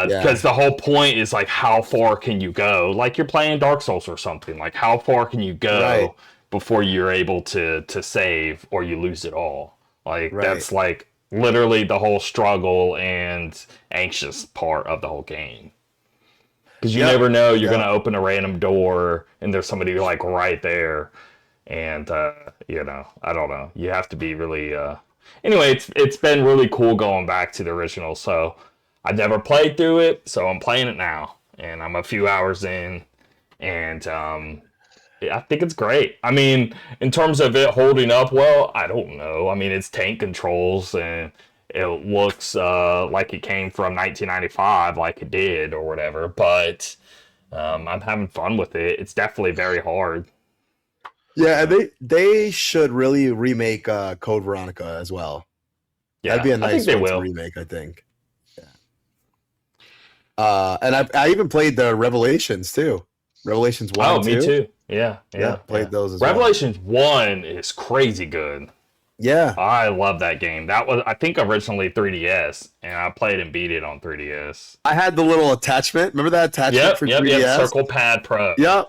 because the whole point is like, how far can you go? Like you're playing Dark Souls or something. Like how far can you go before you're able to save, or you lose it all? Like that's like literally the whole struggle and anxious part of the whole game. Because you never know, you're gonna open a random door and there's somebody like right there, and you know, I don't know. You have to be really. Anyway, it's been really cool going back to the original. So I never played through it, so I'm playing it now, and I'm a few hours in, and I think it's great. I mean, in terms of it holding up well, I don't know. I mean, it's tank controls and it looks like it came from 1995, like it did or whatever. But I'm having fun with it. It's definitely very hard. Yeah, they should really remake Code Veronica as well. Yeah, that'd be a nice one to remake, I think. Yeah. And I even played the Revelations too. Revelations 1 and 2. Me too. Yeah. Played those as Revelations 1 is crazy good. Yeah. I love that game. That was, I think, originally 3DS, and I played and beat it on 3DS. I had the little attachment. Remember that attachment for 3DS? Yep, Circle Pad Pro. Yep.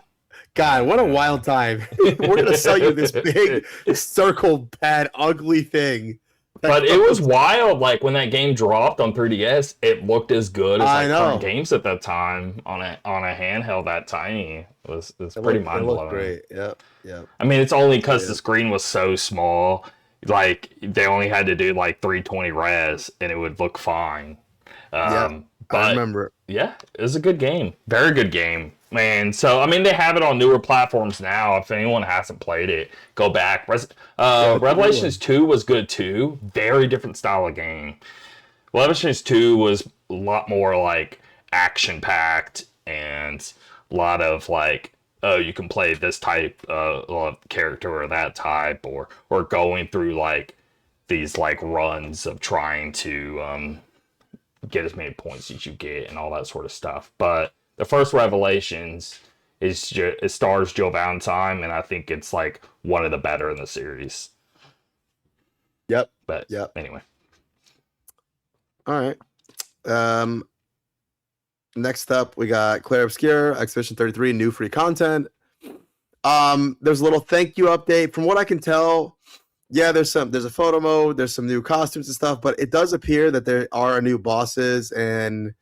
God, what a wild time. We're going to sell you this big circle pad ugly thing. But it was wild. Like, when that game dropped on 3DS, it looked as good as current games at that time on a handheld that tiny. It was pretty mind-blowing. It looked great. Yep. I mean, it's only because the screen was so small. Like, they only had to do, like, 320 res, and it would look fine. But I remember. Yeah, it was a good game. Very good game. Man, so, I mean, they have it on newer platforms now. If anyone hasn't played it, go back. Revelations 2 was good, too. Very different style of game. Revelations 2 was a lot more, like, action-packed and a lot of, like, oh, you can play this type of character or that type, or going through, like, these, like, runs of trying to get as many points as you get and all that sort of stuff. But the first Revelations it stars Jill Valentine, and I think it's like one of the better in the series. Yep. But anyway. All right. Next up, we got Claire Obscure, Expedition 33, new free content. There's a little thank you update. From what I can tell, there's a photo mode, there's some new costumes and stuff, but it does appear that there are new bosses and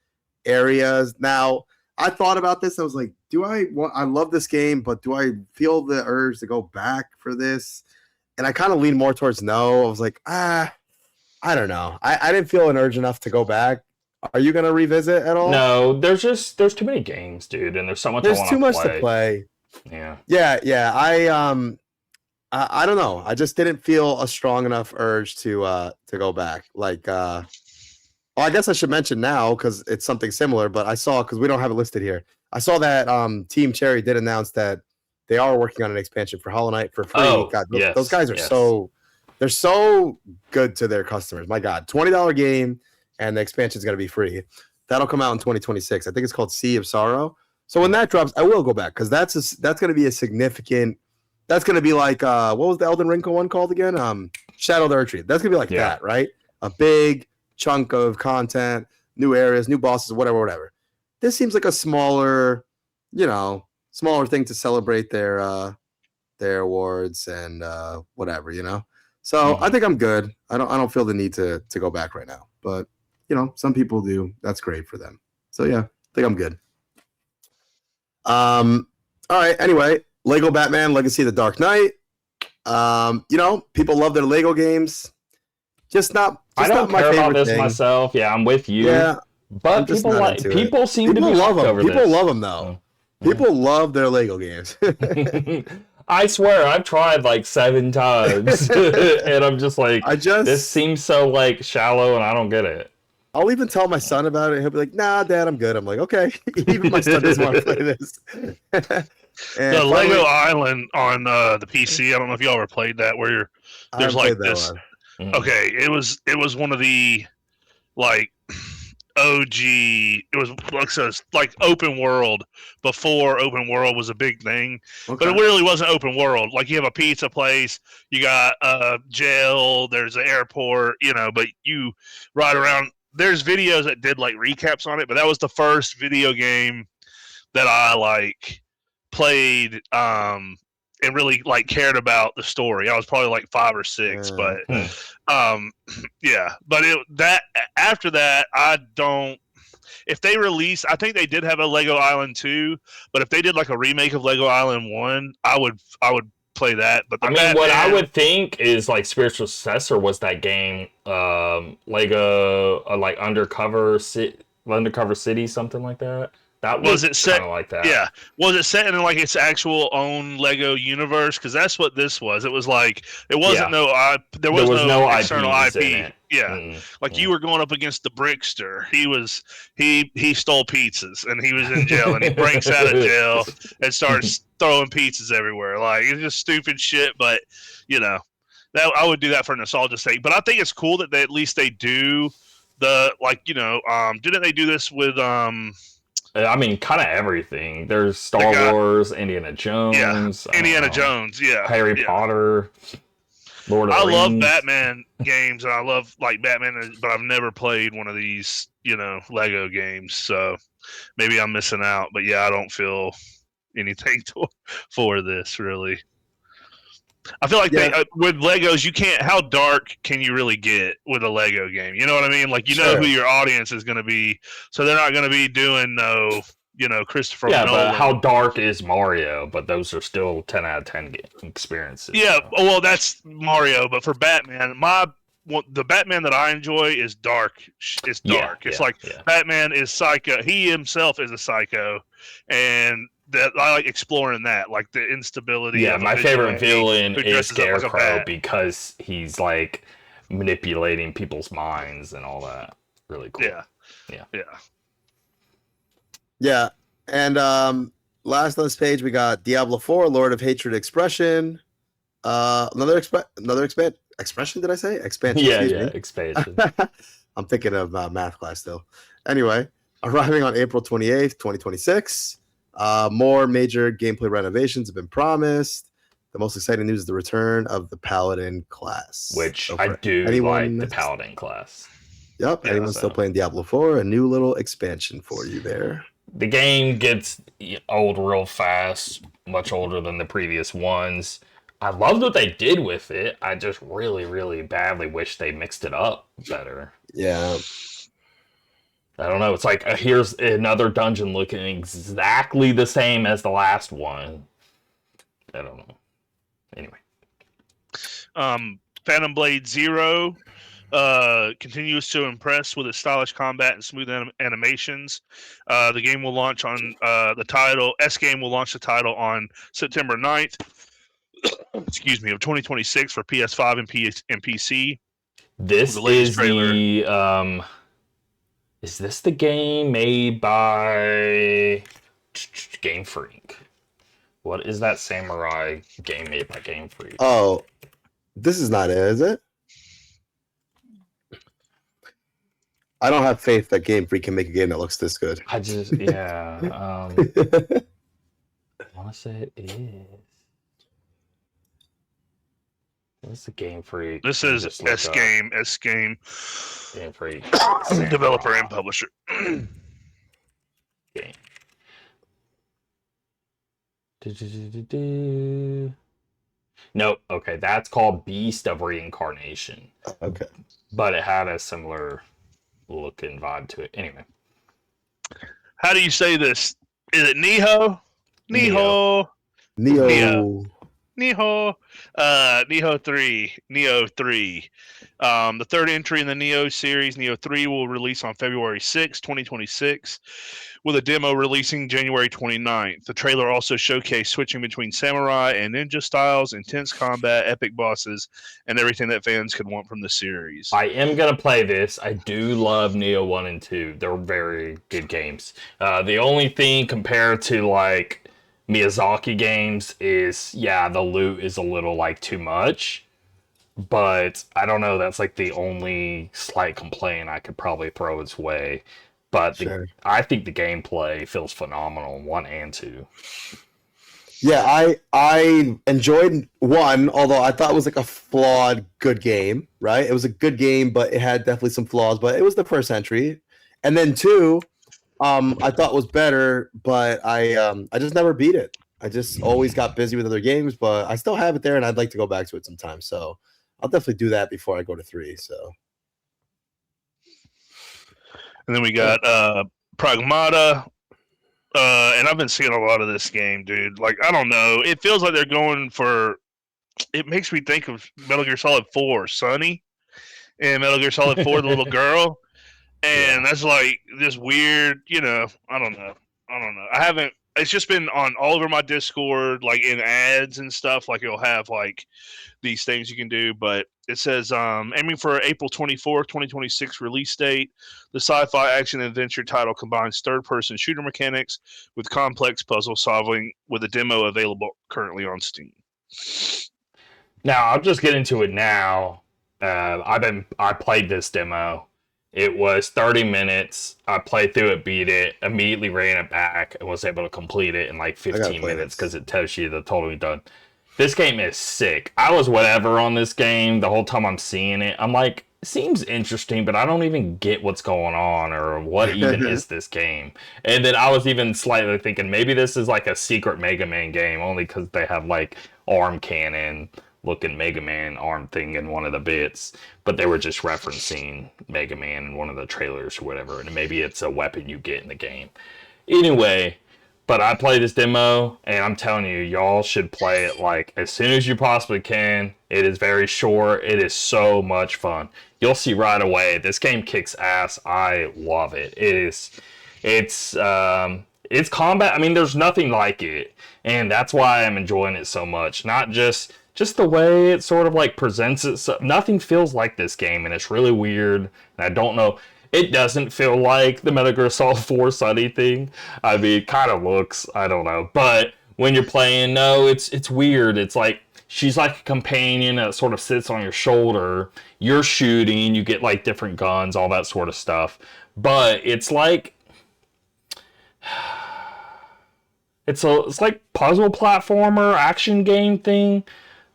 areas. Now, I thought about this. I was like, I love this game, but do I feel the urge to go back for this? And I kind of lean more towards no. I was like, I don't know. I didn't feel an urge enough to go back. Are you going to revisit at all? No, there's too many games, dude, and there's so much There's too much to play. Yeah. Yeah. I don't know. I just didn't feel a strong enough urge to go back. Like, I guess I should mention now because it's something similar, but I saw, because we don't have it listed here, I saw that Team Cherry did announce that they are working on an expansion for Hollow Knight for free. Oh, God, those guys are they're so good to their customers. My God, $20 game, and the expansion is going to be free. That'll come out in 2026. I think it's called Sea of Sorrow. So when that drops, I will go back, because that's going to be a significant. That's going to be like what was the Elden Ring one called again? Shadow of the Earth Tree. That's going to be like that, right? A big chunk of content, new areas, new bosses, whatever. This seems like a smaller thing to celebrate their awards and whatever, So I think I'm good. I don't feel the need to go back right now, but some people do. That's great for them. So yeah, I think I'm good. All right. Anyway, Lego Batman: Legacy of the Dark Knight. People love their Lego games. I don't care about this myself. Yeah, I'm with you. Yeah, but people seem to love them. People love them though. People love their Lego games. I swear, I've tried like 7 times, and I'm just like, this seems so like shallow, and I don't get it. I'll even tell my son about it. He'll be like, "Nah, Dad, I'm good." I'm like, "Okay." Even my son doesn't want to play this. The Lego Island on the PC. I don't know if y'all ever played that, where there's like this. Okay, it was one of the like OG. It was like open world before open world was a big thing, but it really wasn't open world. Like you have a pizza place, you got a jail, there's an airport, but you ride around. There's videos that did like recaps on it, but that was the first video game that I like played and really like cared about the story. I was probably like 5 or 6, but yeah. But after that, I don't. If they release, I think they did have a Lego Island 2, but if they did like a remake of Lego Island 1, I would play that. But what I would think is like spiritual successor was that game, Lego like Undercover City, something like that. That was it set like that. Yeah. Was it set in like its actual own Lego universe? Because that's what this was. It was like there was no external IP. Yeah. You were going up against the Brickster. He stole pizzas and he was in jail and he breaks out of jail and starts throwing pizzas everywhere. Like it's just stupid shit, but that I would do that for nostalgia's sake. But I think it's cool that at least they do the didn't they do this with kind of everything. There's Star Wars, Indiana Jones. Yeah, Indiana Jones, Harry Potter, Lord of the Rings. I love Batman games, and I love like Batman, but I've never played one of these, Lego games. So maybe I'm missing out. But yeah, I don't feel anything for this really. I feel like with Legos, you can't. How dark can you really get with a Lego game? You know what I mean? Like know who your audience is going to be, so they're not going to be doing Christopher. Yeah, Nolan. But how dark is Mario? But those are still 10 out of 10 experiences. Yeah, well, that's Mario. But for Batman, the Batman that I enjoy is dark. It's dark. It's Batman is psycho. He himself is a psycho, and that I like exploring that, like the instability. Yeah, my favorite villain is Scarecrow because he's like manipulating people's minds and all that. Really cool. Yeah. And last on this page we got Diablo 4, Lord of Hatred Expression. Another expression, did I say? Expansion. Yeah, expansion. I'm thinking of math class still. Anyway, arriving on April 28th, 2026. More major gameplay renovations have been promised. The most exciting news is the return of the Paladin class. Which I do like the Paladin class. Yep. Anyone still playing Diablo 4? A new little expansion for you there. The game gets old real fast, much older than the previous ones. I loved what they did with it. I just really, really badly wish they mixed it up better. Yeah. I don't know. It's like here's another dungeon looking exactly the same as the last one. I don't know. Anyway, Phantom Blade Zero continues to impress with its stylish combat and smooth animations. The game will launch on S-Game will launch the title on September 9th. Excuse me, of 2026 for PS5 and PC. This is the Is this the game made by Game Freak? What is that samurai game made by Game Freak? Oh, this is not it, is it? I don't have faith that Game Freak can make a game that looks this good. I want to say it is. What's the Game Freak? This is S-Game. Game Freak. Developer and publisher. Game. Nope. Okay, that's called Beast of Reincarnation. Okay. But it had a similar look and vibe to it. Anyway. How do you say this? Is it Neo? Neo. Neo 3. The third entry in the Neo series, Neo 3, will release on February 6, 2026, with a demo releasing January 29th. The trailer also showcased switching between samurai and ninja styles, intense combat, epic bosses, and everything that fans could want from the series. I am going to play this. I do love Neo 1 and 2. They're very good games. The only thing compared to, like, Miyazaki games is, the loot is a little, like, too much. But, I don't know, that's, like, the only slight complaint I could probably throw its way. but Sure. I think the gameplay feels phenomenal in 1 and 2. Yeah, I enjoyed 1, although I thought it was like a flawed good game, right? It was a good game, but it had definitely some flaws, but it was the first entry. And then 2, I thought was better, but I just never beat it. I just always got busy with other games, but I still have it there and I'd like to go back to it sometime. So I'll definitely do that before I go to 3. So And then we got Pragmata. And I've been seeing a lot of this game, dude. Like, I don't know. It feels like they're going for. It makes me think of Metal Gear Solid 4, Sonny, and Metal Gear Solid 4, the little girl. And that's like this weird, I don't know. I haven't. It's just been on all over my Discord, like in ads and stuff. Like, it'll have like these things you can do, but it says aiming for April 24th, 2026 release date. The sci-fi action adventure title combines third-person shooter mechanics with complex puzzle solving, with a demo available currently on Steam. Now I'll just get into it now. I played this demo. It was 30 minutes. I played through it, beat it, immediately ran it back, and was able to complete it in like 15 minutes because it tells you the totally done. This game is sick. I was whatever on this game the whole time I'm seeing it. I'm like, it seems interesting, but I don't even get what's going on or what even is this game. And then I was even slightly thinking maybe this is like a secret Mega Man game, only because they have like arm cannon looking Mega Man arm thing in one of the bits, but they were just referencing Mega Man in one of the trailers or whatever, and maybe it's a weapon you get in the game. Anyway, but I played this demo, and I'm telling you, y'all should play it like as soon as you possibly can. It is very short. It is so much fun. You'll see right away. This game kicks ass. I love it. It's combat. I mean, there's nothing like it, and that's why I'm enjoying it so much. Not just the way it sort of like presents itself. Nothing feels like this game, and it's really weird. And I don't know. It doesn't feel like the Metal Gear Solid 4 Sunny thing. I mean, it kind of looks. I don't know. But when you're playing, no, it's weird. It's like she's like a companion that sort of sits on your shoulder. You're shooting. You get like different guns, all that sort of stuff. But it's like it's like puzzle platformer action game thing.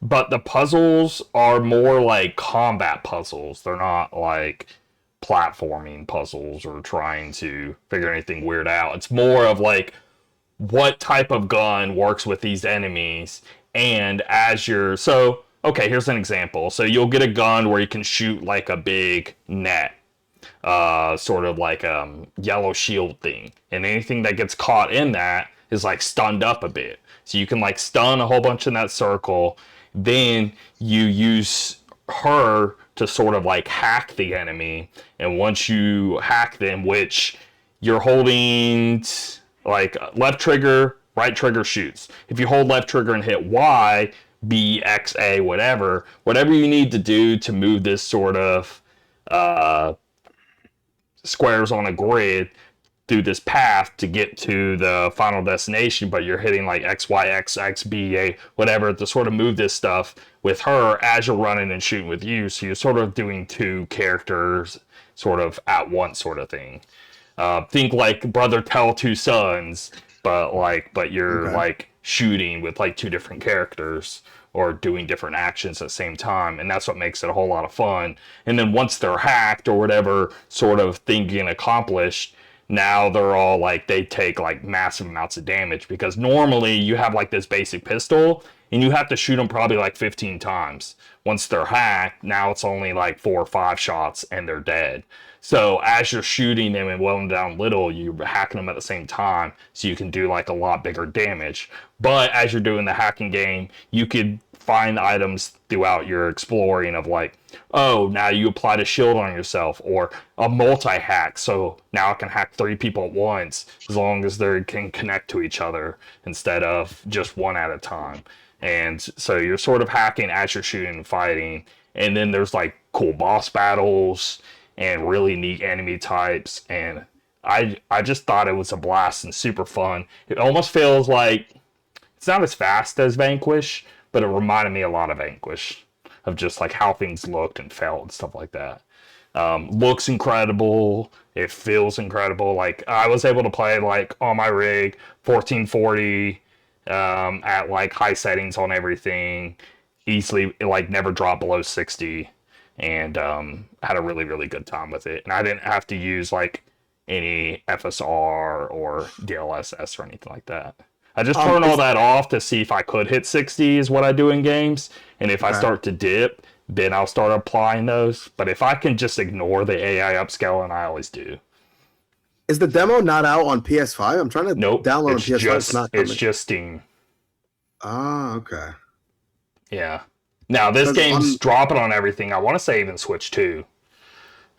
But the puzzles are more like combat puzzles. They're not like platforming puzzles or trying to figure anything weird out. It's more of like what type of gun works with these enemies, and as you're okay, here's an example. So you'll get a gun where you can shoot like a big net, sort of like yellow shield thing, and anything that gets caught in that is like stunned up a bit. So you can like stun a whole bunch in that circle. Then you use her to sort of like hack the enemy, and once you hack them, which you're holding like left trigger, right trigger shoots. If you hold left trigger and hit Y, B, X, A, whatever you need to do to move this sort of squares on a grid through this path to get to the final destination, but you're hitting like X, Y, X, X, B, A, whatever to sort of move this stuff with her as you're running and shooting with you. So you're sort of doing two characters sort of at once sort of thing. Think like Brother Tell Two Sons, but you're like shooting with like two different characters or doing different actions at the same time, and that's what makes it a whole lot of fun. And then once they're hacked or whatever sort of thing getting accomplished, now they're all like, they take like massive amounts of damage, because normally you have like this basic pistol and you have to shoot them probably like 15 times. Once they're hacked, now it's only like 4 or 5 shots and they're dead. So as you're shooting them and weighing down little, you're hacking them at the same time, so you can do like a lot bigger damage. But as you're doing the hacking game, you could find items throughout your exploring of like, oh, now you applied a shield on yourself, or a multi-hack, so now I can hack 3 people at once as long as they can connect to each other instead of just one at a time. And so you're sort of hacking as you're shooting and fighting, and then there's like cool boss battles and really neat enemy types, and I just thought it was a blast and super fun. It almost feels like it's not as fast as Vanquish, but it reminded me a lot of Vanquish, of just like how things looked and felt and stuff like that. Looks incredible. It feels incredible. Like I was able to play like on my rig 1440 at like high settings on everything, easily like never dropped below 60, and had a really really good time with it. And I didn't have to use like any FSR or DLSS or anything like that. I just turn all that off to see if I could hit 60 is what I do in games, and if I start to dip, then I'll start applying those. But if I can just ignore the AI upscaling, I always do. Is the demo not out on PS5? I'm trying to download on PS5. It's just Steam. Oh, okay. Yeah. Now, this game's dropping on everything. I want to say even Switch 2.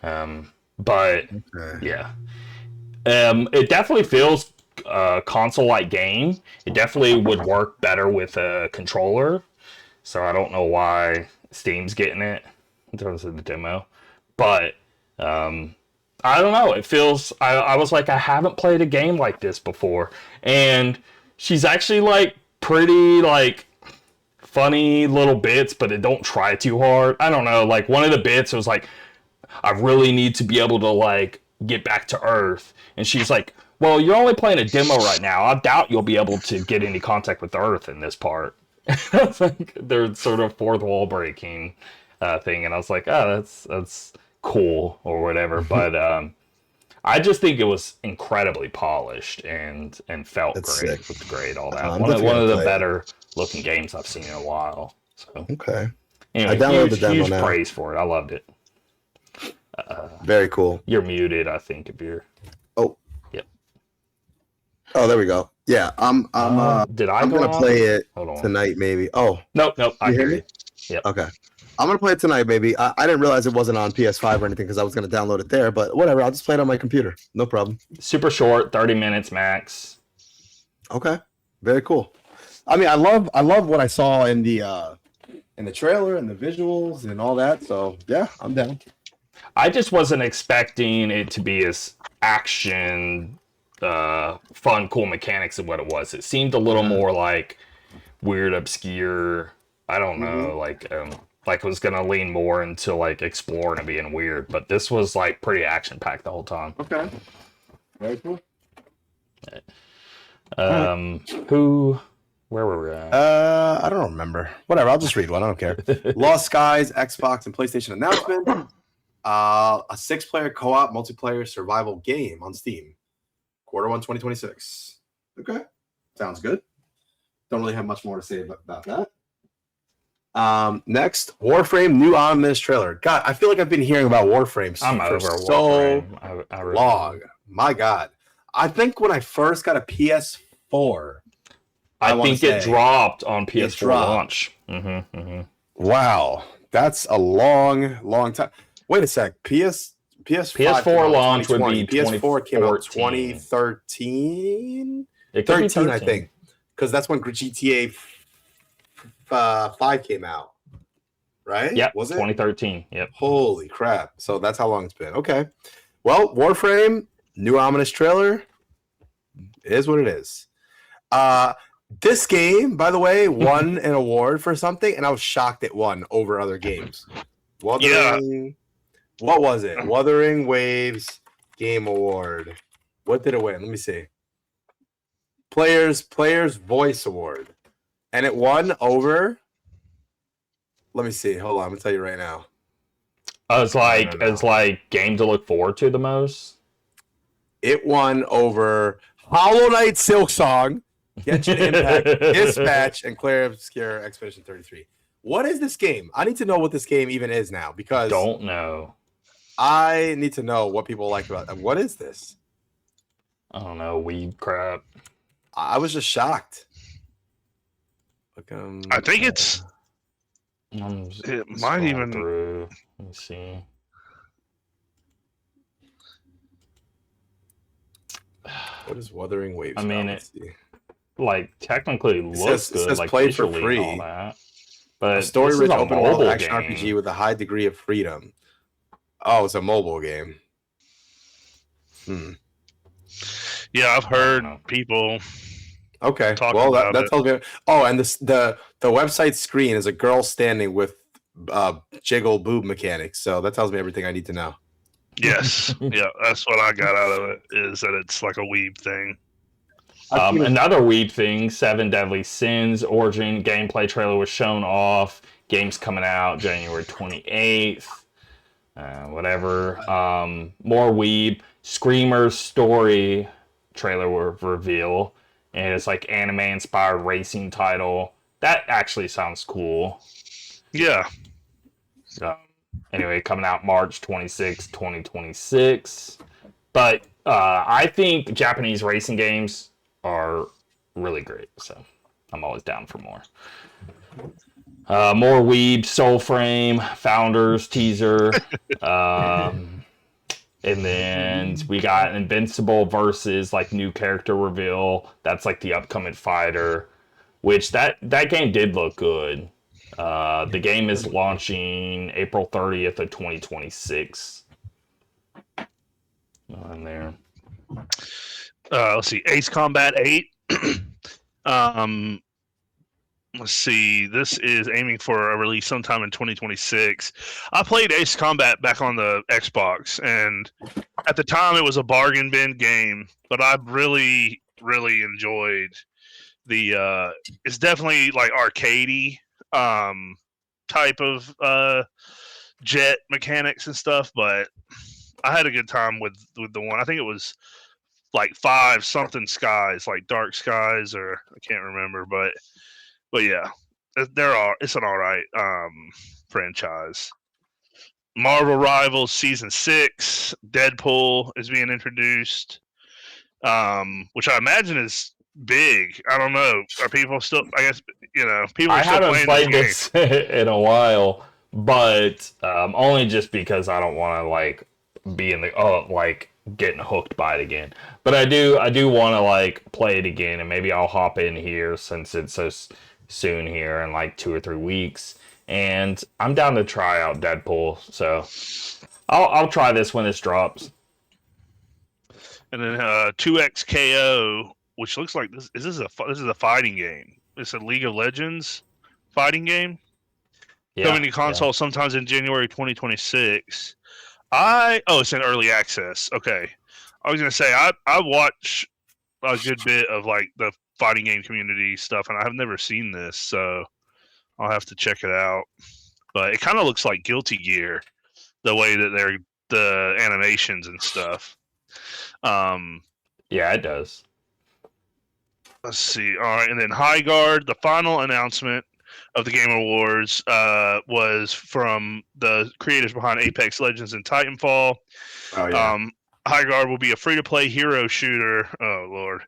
But, yeah. It definitely feels a console-like game. It definitely would work better with a controller. So I don't know why Steam's getting it in terms of the demo. But I don't know. It feels... I was like, I haven't played a game like this before. And she's actually like pretty like funny little bits, but it don't try too hard. I don't know. Like one of the bits was like, I really need to be able to like get back to Earth. And she's like, well, you're only playing a demo right now. I doubt you'll be able to get any contact with Earth in this part. It's like their sort of fourth wall breaking thing, and I was like, oh, that's cool or whatever. But I just think it was incredibly polished and felt great. It looked great, all that. One of the better looking games I've seen in a while. So okay, anyway, I downloaded the demo huge now. Praise for it. I loved it. Very cool. You're muted, I think, if you're. Oh. Yep. Oh, there we go. Yeah, I'm gonna play it tonight, maybe. Oh, nope. I hear you. Yep. Okay, I'm gonna play it tonight, maybe. I didn't realize it wasn't on PS5 or anything because I was gonna download it there, but whatever. I'll just play it on my computer. No problem. Super short, 30 minutes max. Okay, very cool. I mean, I love what I saw in the trailer and the visuals and all that. So yeah, I'm down. I just wasn't expecting it to be as action. Fun, cool mechanics of what it was. It seemed a little more like weird, obscure. I don't know, like it was gonna lean more into like exploring and being weird. But this was like pretty action packed the whole time. Okay, very cool. Where were we at? I don't remember. Whatever. I'll just read one. I don't care. Lost Skies, Xbox, and PlayStation announcement. A 6-player co-op multiplayer survival game on Steam. Q1 2026. Okay. Sounds good. Don't really have much more to say about that. Next, Warframe new ominous trailer. God, I feel like I've been hearing about Warframe for so long. My God. I think when I first got a PS4, I think it dropped on PS4 launch. Wow. That's a long time. Wait a sec. PS4 launch would be PS4 came out 2013? 13, I think. Because that's when GTA 5 came out. Right? Yeah, was it? 2013. Yep. Holy crap. So that's how long it's been. Okay. Well, Warframe, new ominous trailer. It is what it is. This game, by the way, won an award for something, and I was shocked it won over other games. What was it? Wuthering Waves Game Award. What did it win? Let me see. Players Voice Award. And it won over... Let me see. Hold on. I'm going to tell you right now. It's like game to look forward to the most. It won over Hollow Knight Silksong, Genshin Impact, Dispatch, and Clair Obscure Expedition 33. What is this game? I need to know what this game even is now because don't know. I need to know what people like about it. What is this? I don't know. Weed crap. I was just shocked. I think it might even. Through. Let me see. What is Wuthering Waves? I mean, it like technically looks good. It says like play for free. And all that. But a story-rich open world action game. RPG with a high degree of freedom. Oh, it's a mobile game. Yeah, I've heard people. Okay, well that tells me. Oh, and the website screen is a girl standing with jiggle boob mechanics. So that tells me everything I need to know. Yes, yeah, that's what I got out of it. Is that it's like a weeb thing. Another weeb thing: Seven Deadly Sins Origin gameplay trailer was shown off. Game's coming out January 28th. Whatever. More weeb. Screamer's story trailer reveal, and it's like anime inspired racing title. That actually sounds cool. Yeah. Anyway, coming out March 26, 2026. But I think Japanese racing games are really great, so I'm always down for more. More Weeb, Soulframe, Founders teaser. And then we got Invincible versus like new character reveal. That's like the upcoming fighter, which that game did look good. The game is launching April 30th of 2026. On there. Let's see, Ace Combat 8. Let's see, this is aiming for a release sometime in 2026. I played Ace Combat back on the Xbox, and at the time it was a bargain bin game, but I really, really enjoyed the it's definitely like arcadey type of jet mechanics and stuff, but I had a good time with the one. I think it was like 5 something skies, like Dark Skies, or I can't remember, but yeah, it's an all right franchise. Marvel Rivals Season 6, Deadpool is being introduced, which I imagine is big. I don't know. Are people still? I guess people. I haven't played this in a while, but only just because I don't want to like be in the like getting hooked by it again. But I do want to like play it again, and maybe I'll hop in here since it's so soon here in like 2 or 3 weeks. And I'm down to try out Deadpool, so I'll try this when this drops. And then 2XKO, which looks like this is a fighting game. It's a League of Legends fighting game. Yeah, coming to console sometimes in January 2026. It's in early access. Okay. I was gonna say I watch a good bit of like the fighting game community stuff, and I've never seen this, so I'll have to check it out. But it kind of looks like Guilty Gear, the way that they're the animations and stuff. Yeah, it does. Let's see. All right, and then High Guard, the final announcement of the Game Awards was from the creators behind Apex Legends and Titanfall. Oh yeah. High Guard will be a free-to-play hero shooter. Oh lord,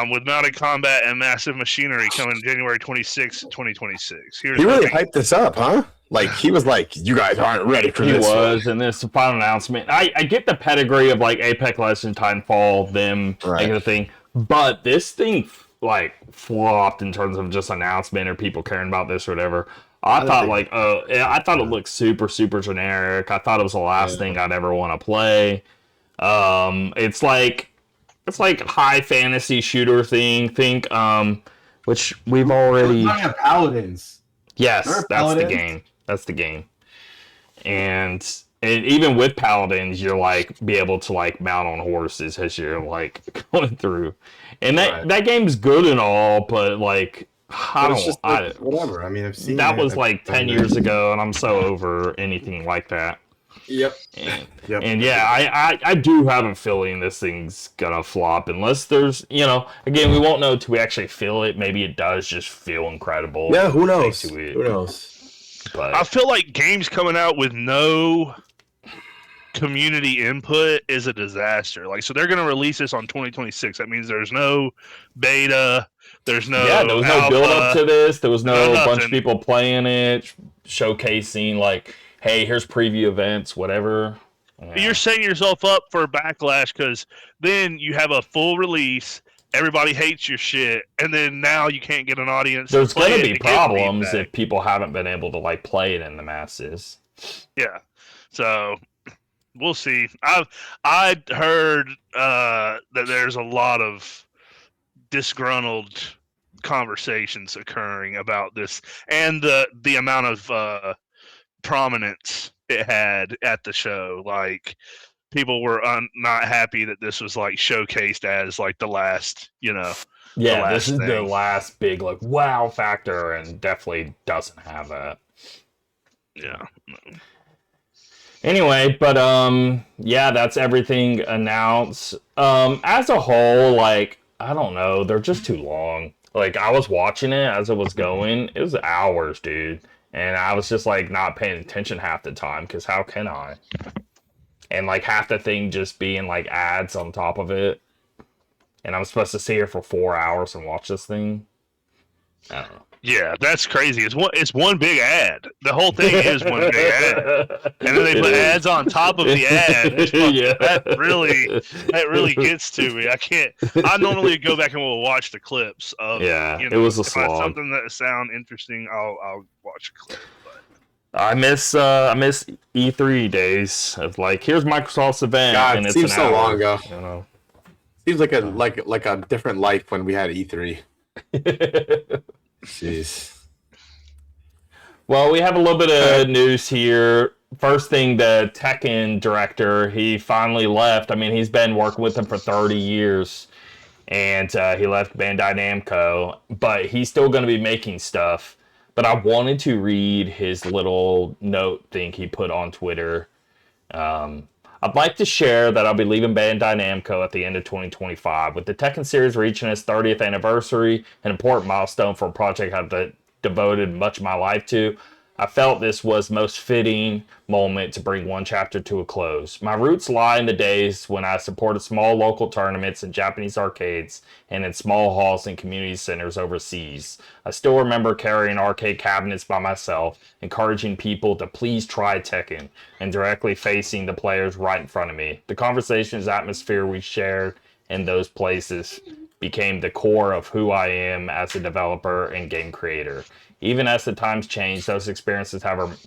with mounted combat and massive machinery coming January 26, 2026. He really hyped this up, huh? Like he was like, "You guys aren't ready for this." He was, and this final announcement. I get the pedigree of like Apex Legends, Titanfall, them making the thing, but this thing like flopped in terms of just announcement or people caring about this or whatever. I thought it looked super generic. I thought it was the last thing I'd ever want to play. It's like high fantasy shooter thing. Think which we've already Paladins. Yes, that's the game. That's the game. And even with Paladins, you're like be able to like mount on horses as you're like going through. And that game's good and all, but like whatever. I mean, I've seen that was like 10 years ago, and I'm so over anything like that. Yep. And yeah, I do have a feeling this thing's gonna flop unless there's, again, we won't know till we actually feel it. Maybe it does just feel incredible. Yeah, who knows? Who knows? But I feel like games coming out with no community input is a disaster. Like, so they're gonna release this on 2026. That means there's no beta. There was no build up to this. There was no bunch of people playing it, showcasing like, hey, here's preview events, whatever. Yeah. You're setting yourself up for a backlash because then you have a full release. Everybody hates your shit, and then now you can't get an audience. There's going to be problems if people haven't been able to like play it in the masses. Yeah, so we'll see. I'd heard that there's a lot of disgruntled conversations occurring about this, and the amount of prominence it had at the show. Like people were not happy that this was like showcased as like the last, Yeah, this is the last big like wow factor, and definitely doesn't have that. Yeah. Anyway, but yeah, that's everything announced. As a whole, like, I don't know, they're just too long. Like, I was watching it as it was going. It was hours, dude. And I was just like not paying attention half the time, because how can I? And like half the thing just being like ads on top of it. And I'm supposed to sit here for 4 hours and watch this thing. I don't know. Yeah, that's crazy. It's one big ad. The whole thing is one big ad, and then they put ads on top of the ad. That really gets to me. I normally go back and will watch the clips of. Yeah, it was a slog. Something that sound interesting, I'll watch a clip. But I miss E3 days of like, here's Microsoft's event, God, and it it's seems an so hour, long ago. You know? Seems like a different life when we had E3. Jeez. Well, we have a little bit of news here. First thing, the Tekken director, he finally left. I mean, he's been working with them for 30 years, and he left Bandai Namco, but he's still going to be making stuff. But I wanted to read his little note thing he put on Twitter. I'd like to share that I'll be leaving Bandai Namco at the end of 2025. With the Tekken series reaching its 30th anniversary, an important milestone for a project I've devoted much of my life to, I felt this was the most fitting moment to bring one chapter to a close. My roots lie in the days when I supported small local tournaments in Japanese arcades and in small halls and community centers overseas. I still remember carrying arcade cabinets by myself, encouraging people to please try Tekken, and directly facing the players right in front of me. The conversations, atmosphere we shared in those places became the core of who I am as a developer and game creator. Even as the times change, those experiences have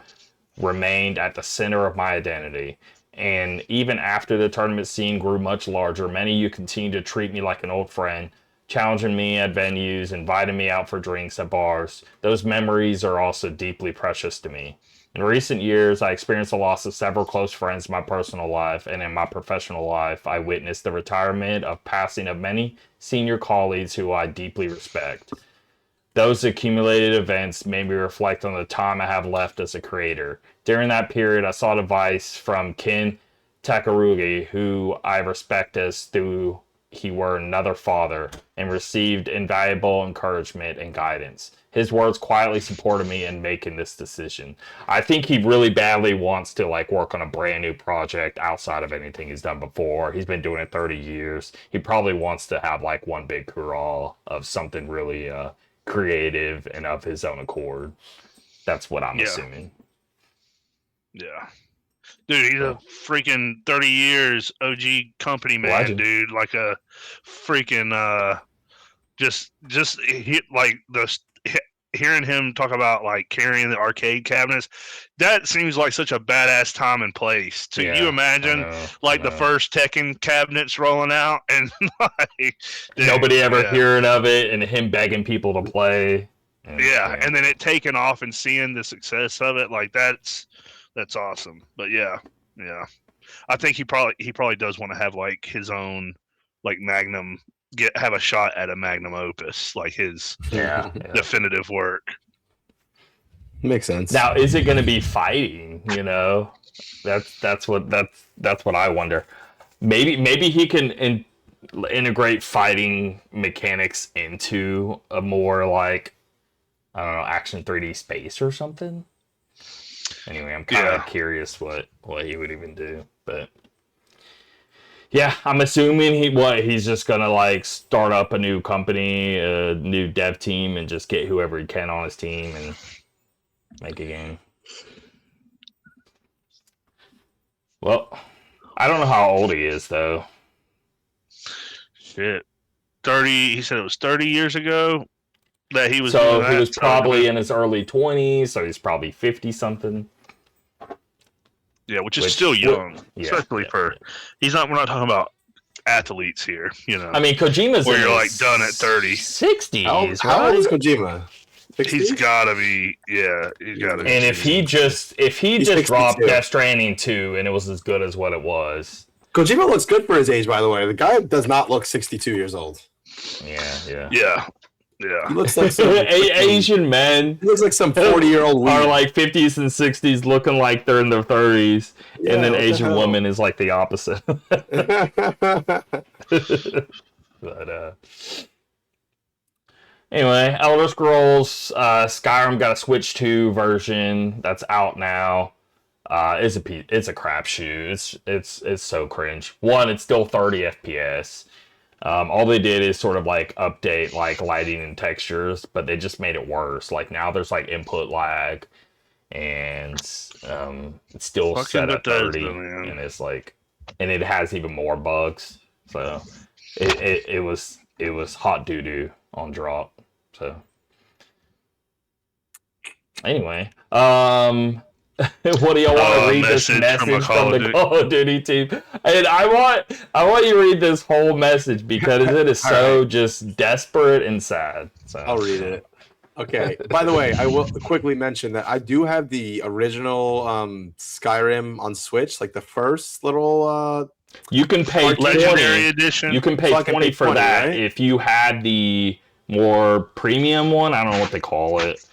remained at the center of my identity. And even after the tournament scene grew much larger, many of you continue to treat me like an old friend, challenging me at venues, inviting me out for drinks at bars. Those memories are also deeply precious to me. In recent years, I experienced the loss of several close friends in my personal life, and in my professional life, I witnessed the retirement of passing of many senior colleagues who I deeply respect. Those accumulated events made me reflect on the time I have left as a creator. During that period, I sought advice from Ken Takarugi, who I respect as though he were another father, and received invaluable encouragement and guidance. His words quietly supported me in making this decision. I think he really badly wants to work on a brand new project outside of anything he's done before. He's been doing it 30 years. He probably wants to have one big hurrah of something really creative and of his own accord. That's what I'm assuming. Yeah. Dude, he's a freaking 30 years OG company man, Legend. dude. Like a freaking hearing him talk about carrying the arcade cabinets, that seems like such a badass time and place. You imagine the first Tekken cabinets rolling out and dude, nobody ever hearing of it, and him begging people to play. And then it taking off and seeing the success of it, that's awesome. But yeah, I think he probably does want to have his own Magnum, have a shot at a Magnum opus, his definitive work. Makes sense. Now, is it going to be fighting? That's what I wonder. Maybe he can integrate fighting mechanics into a more I don't know, action 3D space or something. Anyway, I'm kind of curious what he would even do, but yeah, I'm assuming he's just gonna start up a new company, a new dev team, and just get whoever he can on his team and make a game. Well, I don't know how old he is though. Shit, 30. He said it was 30 years ago that he was. So he was probably in his early 20s, so he's probably 50 something. Yeah, which is still young, especially for. We're not talking about athletes here, I mean, Kojima's where you're done at 30, 60s. How old is Kojima? 60s? He's gotta be. Yeah, he's gotta be. And if he just dropped Death Stranding 2 and it was as good as what it was, Kojima looks good for his age, by the way. The guy does not look 62 years old. Yeah. He looks like some Asian men. He looks like some 40-year-old are like 50s and 60s, looking like they're in their 30s, and then Asian woman is like the opposite. But anyway, Elder Scrolls Skyrim got a Switch 2 version that's out now. It's a crapshoot. It's so cringe. One, it's still 30 FPS. All they did is sort of like update like lighting and textures, but they just made it worse. Like now there's like input lag, and it's still Fucking set at 30, man. and it's like, and it has even more bugs. So it was hot doo doo on drop. So anyway, what do y'all want to read this message from the Call of Duty team? And I want you to read this whole message because it is so just desperate and sad. So I'll read it. Okay. By the way, I will quickly mention that I do have the original Skyrim on Switch, like the first little. You can pay Legendary Edition. You can pay So 20 for that, right? if you had the more premium one. I don't know what they call it.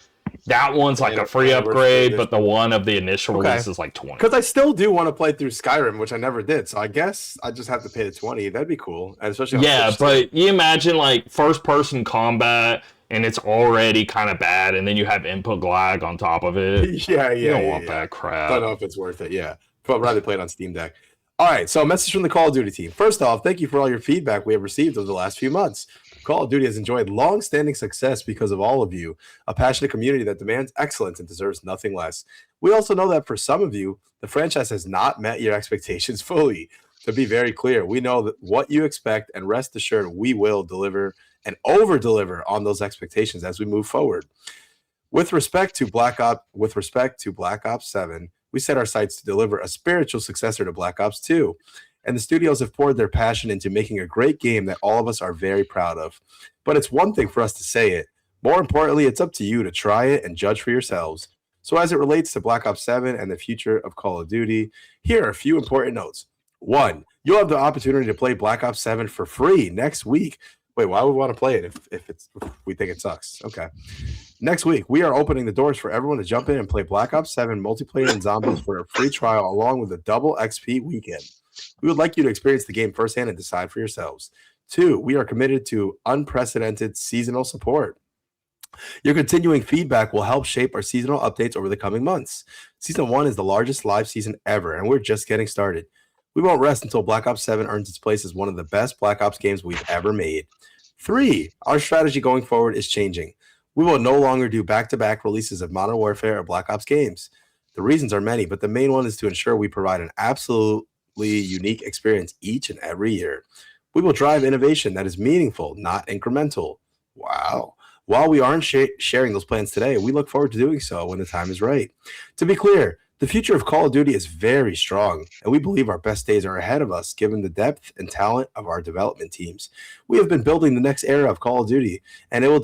That one's like a free upgrade, but the one of the initial release is like 20. Because I still do want to play through Skyrim, which I never did. So I guess I just have to pay the 20. That'd be cool. And especially on Switch, but you imagine like first person combat and it's already kind of bad, and then you have input lag on top of it. Yeah. You don't want that crap. I don't know if it's worth it. Yeah. But I'd rather play it on Steam Deck. All right. So a message from the Call of Duty team. First off, thank you for all your feedback we have received over the last few months. Call of Duty has enjoyed long-standing success because of all of you, a passionate community that demands excellence and deserves nothing less. We also know that for some of you, the franchise has not met your expectations fully. To be very clear, we know that what you expect, and rest assured we will deliver and over-deliver on those expectations as we move forward. With respect to Black Ops 7, we set our sights to deliver a spiritual successor to Black Ops 2. And the studios have poured their passion into making a great game that all of us are very proud of. But it's one thing for us to say it. More importantly, it's up to you to try it and judge for yourselves. So as it relates to Black Ops 7 and the future of Call of Duty, here are a few important notes. 1, you'll have the opportunity to play Black Ops 7 for free next week. Wait, why would we want to play it if we think it sucks? Okay. Next week, we are opening the doors for everyone to jump in and play Black Ops 7 multiplayer and zombies for a free trial along with a double XP weekend. We would like you to experience the game firsthand and decide for yourselves. 2, we are committed to unprecedented seasonal support. Your continuing feedback will help shape our seasonal updates over the coming months. Season 1 is the largest live season ever, and we're just getting started. We won't rest until Black Ops 7 earns its place as one of the best Black Ops games we've ever made. 3, our strategy going forward is changing. We will no longer do back-to-back releases of Modern Warfare or Black Ops games. The reasons are many, but the main one is to ensure we provide an absolutely unique experience each and every year. We will drive innovation that is meaningful, not incremental. Wow. While we aren't sharing those plans today, we look forward to doing so when the time is right. To be clear, the future of Call of Duty is very strong, and we believe our best days are ahead of us given the depth and talent of our development teams. We have been building the next era of Call of Duty, and it will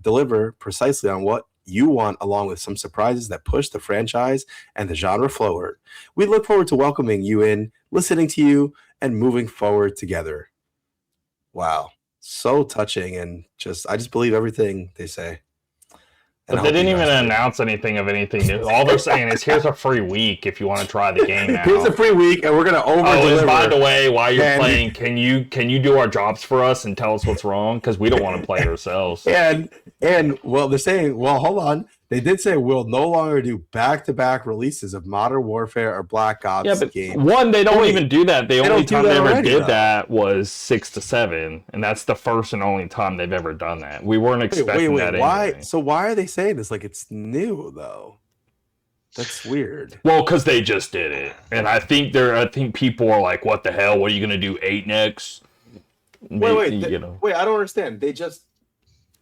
deliver precisely on what you want, along with some surprises that push the franchise and the genre forward. We look forward to welcoming you in, listening to you, and moving forward together. Wow. So touching, and I just believe everything they say. But they didn't even announce anything of anything new. All they're saying is, here's a free week if you want to try the game out. Here's a free week, and we're going to over-deliver. And by the way, while you're playing, can you do our jobs for us and tell us what's wrong? Because we don't want to play it ourselves. And well, they're saying, well, hold on. They did say we'll no longer do back-to-back releases of Modern Warfare or Black Ops games. One, they don't even do that. The only time they ever did that was 6 to 7, and that's the first and only time they've ever done that. We weren't expecting that why? anyway. So why are they saying this like it's new though? That's weird. Well, because they just did it, and I think people are like, "What the hell? What are you gonna do? 8 next?" Wait, I don't understand. They just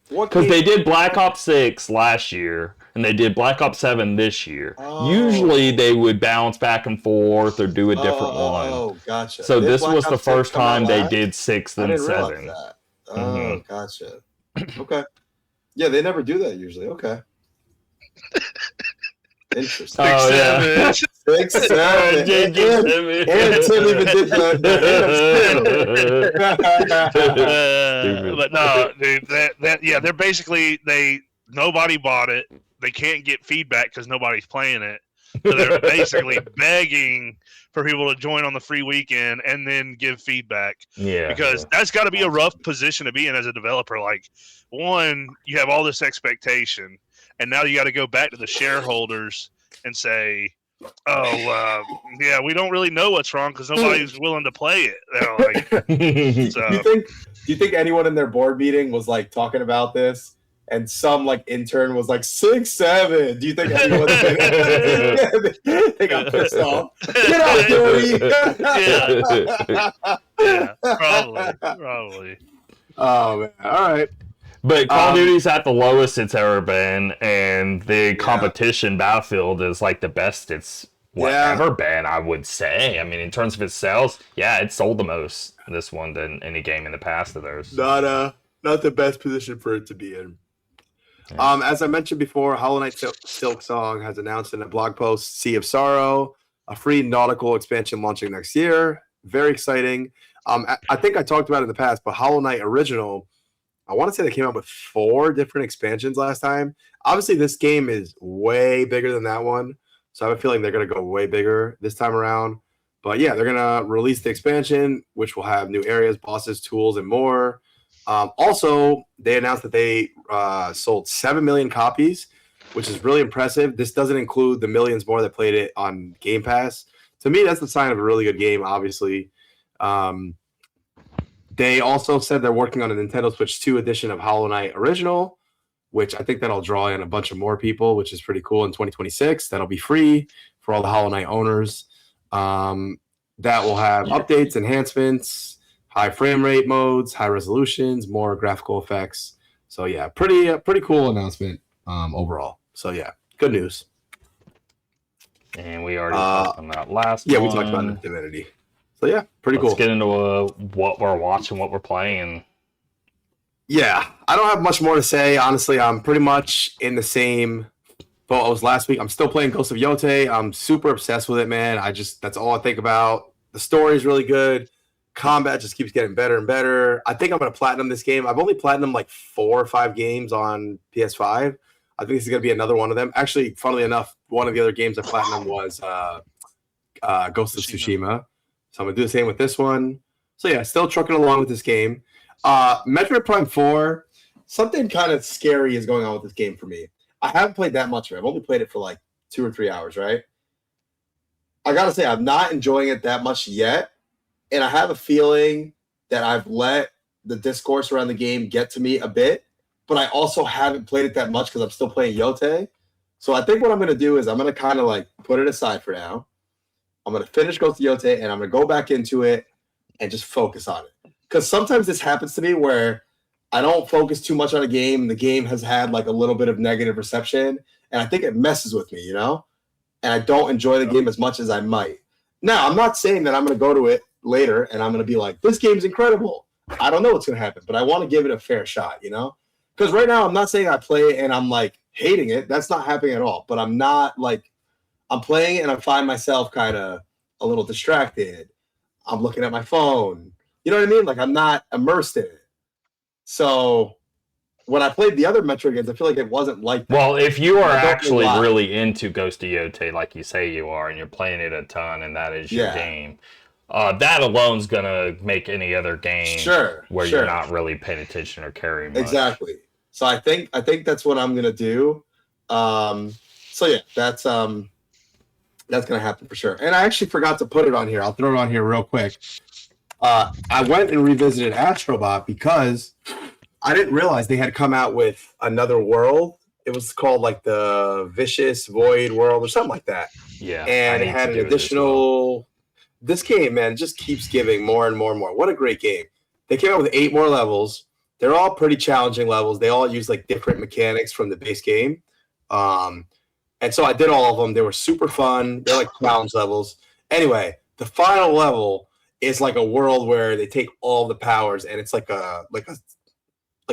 because they did Black Ops 6 last year, and they did Black Ops 7 this year. Usually they would bounce back and forth or do a different one. Oh, gotcha. So this was the first time they did 6 and 7. That. Oh, gotcha. Okay. Yeah, they never do that usually. Okay. Interesting. Oh, yeah. 6, 7. And Tim even did But no, dude, they're basically nobody bought it. They can't get feedback because nobody's playing it. So they're basically begging for people to join on the free weekend and then give feedback. Yeah. Because that's got to be a rough position to be in as a developer. Like, one, you have all this expectation, and now you got to go back to the shareholders and say, "Oh, yeah, we don't really know what's wrong because nobody's willing to play it." So, do you think anyone in their board meeting was like talking about this? And some like intern was like 6, 7. Do you think anyone they got pissed off? Get out, Gary! yeah, probably. Oh man! All right. But Call of Duty's at the lowest it's ever been, and the competition Battlefield is like the best it's ever been, I would say. I mean, in terms of its sales, it sold the most this one than any game in the past of theirs. Not the best position for it to be in. As I mentioned before, Hollow Knight Silk Song has announced in a blog post Sea of Sorrow, a free nautical expansion launching next year. Very exciting. I think I talked about it in the past, but Hollow Knight Original, I want to say they came out with 4 different expansions last time. Obviously, this game is way bigger than that one, so I have a feeling they're going to go way bigger this time around. But yeah, they're going to release the expansion, which will have new areas, bosses, tools, and more. Also, they announced that they sold 7 million copies, which is really impressive. This doesn't include the millions more that played it on Game Pass. To me, that's the sign of a really good game, obviously. They also said they're working on a Nintendo Switch 2 edition of Hollow Knight Original, which I think that'll draw in a bunch of more people, which is pretty cool in 2026. That'll be free for all the Hollow Knight owners. That will have updates, enhancements, high frame rate modes, high resolutions, more graphical effects. So yeah, pretty cool announcement overall. So yeah, good news. And we already talked on that last one. Yeah, we talked about Divinity. So yeah, pretty cool. Let's get into what we're watching, what we're playing. Yeah, I don't have much more to say. Honestly, I'm pretty much in the same boat I was last week. I'm still playing Ghost of Yotei. I'm super obsessed with it, man. That's all I think about. The story is really good. Combat just keeps getting better and better. I think I'm going to platinum this game. I've only platinumed like 4 or 5 games on PS5. I think this is going to be another one of them. Actually, funnily enough, one of the other games I platinumed was Ghost of Tsushima. So I'm going to do the same with this one. So yeah, still trucking along with this game. Metroid Prime 4, something kind of scary is going on with this game for me. I haven't played that much of it. I've only played it for like 2 or 3 hours, right? I got to say, I'm not enjoying it that much yet. And I have a feeling that I've let the discourse around the game get to me a bit, but I also haven't played it that much because I'm still playing Yotei. So I think what I'm going to do is I'm going to kind of like put it aside for now. I'm going to finish Ghost of Yotei, and I'm going to go back into it and just focus on it. Because sometimes this happens to me where I don't focus too much on a game. The game has had like a little bit of negative reception, and I think it messes with me, you know? And I don't enjoy the game as much as I might. Now, I'm not saying that I'm going to go to it later and I'm going to be like, this game's incredible. I don't know what's going to happen, but I want to give it a fair shot, you know? Because right now I'm not saying I play it and I'm like hating it. That's not happening at all. But I'm not like, I'm playing it and I find myself kind of a little distracted. I'm looking at my phone. You know what I mean? Like I'm not immersed in it. So when I played the other Metroid games, I feel like it wasn't like that. Well, if you are actually really into Ghost of Yotei, like you say you are, and you're playing it a ton, and that is your game, that alone's gonna make any other game where you're not really paying attention or caring much. Exactly. So I think that's what I'm gonna do. So yeah, that's gonna happen for sure. And I actually forgot to put it on here. I'll throw it on here real quick. I went and revisited Astrobot because I didn't realize they had come out with another world. It was called like the Vicious Void World or something like that. Yeah. And it had an additional. This game, man, just keeps giving more and more and more. What a great game. They came out with 8 more levels. They're all pretty challenging levels. They all use like different mechanics from the base game. And so I did all of them. They were super fun. They're like challenge levels. Anyway, the final level is like a world where they take all the powers and it's like a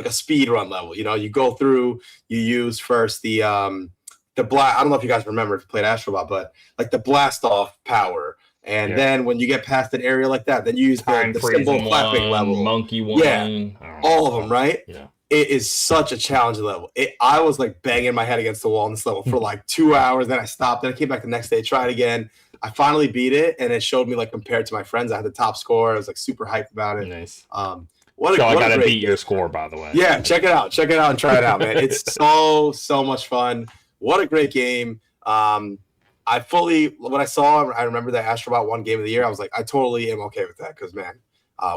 speed run level. You know, you go through, you use first the I don't know if you guys remember if you played Astrobot, but like the blast off power. And then when you get past an area like that, then you use the symbol flapping level. Monkey one. Yeah, all of them, right? Yeah. It is such a challenging level. I was like banging my head against the wall on this level for like 2 hours. Then I stopped. Then I came back the next day, tried again. I finally beat it, and it showed me like compared to my friends, I had the top score. I was like super hyped about it. Nice. I gotta beat your score, by the way. Yeah, check it out and try it out, man. It's so much fun. What a great game. When I saw, I remember that Astrobot won Game of the Year. I was like, I totally am okay with that because, man,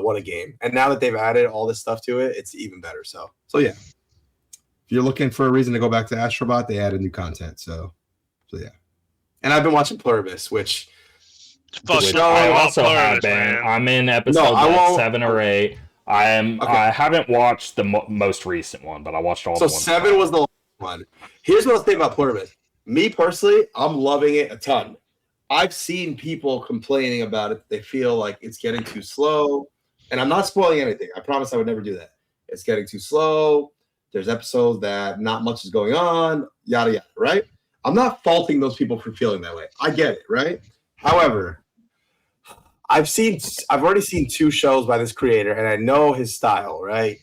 what a game. And now that they've added all this stuff to it, it's even better. So yeah. If you're looking for a reason to go back to Astrobot, they added new content. So yeah. And I've been watching Pluribus, which I also have been. Man. I'm in episode 7 or 8. I haven't watched the most recent one, but I watched all the ones. So 7 was the last one. Here's what I think about Pluribus. Me personally, I'm loving it a ton. I've seen people complaining about it. They feel like it's getting too slow. And I'm not spoiling anything. I promise I would never do that. It's getting too slow. There's episodes that not much is going on, yada, yada, right? I'm not faulting those people for feeling that way. I get it, right? However, I've already seen 2 shows by this creator, and I know his style, right?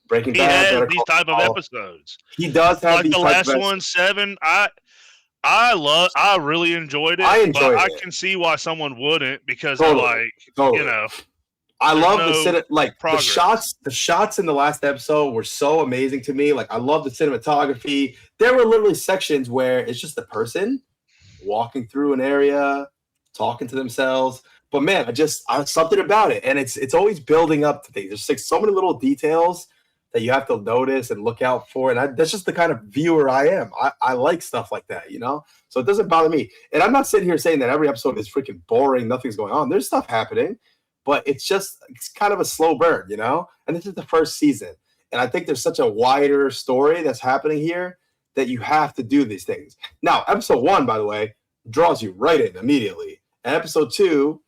Breaking Bad. He has these type of episodes. He does have like these the last one, 7. I really enjoyed it. I can see why someone wouldn't because totally. I love the shots. The shots in the last episode were so amazing to me. Like I love the cinematography. There were literally sections where it's just the person walking through an area, talking to themselves. But man, something about it, and it's always building up to things. There's like so many little details that you have to notice and look out for, and that's just the kind of viewer I am. I like stuff like that, So it doesn't bother me. And I'm not sitting here saying that every episode is freaking boring, nothing's going on. There's stuff happening, but it's kind of a slow burn, And this is the first season, and I think there's such a wider story that's happening here that you have to do these things. Now, episode 1, by the way, draws you right in immediately, and episode 2,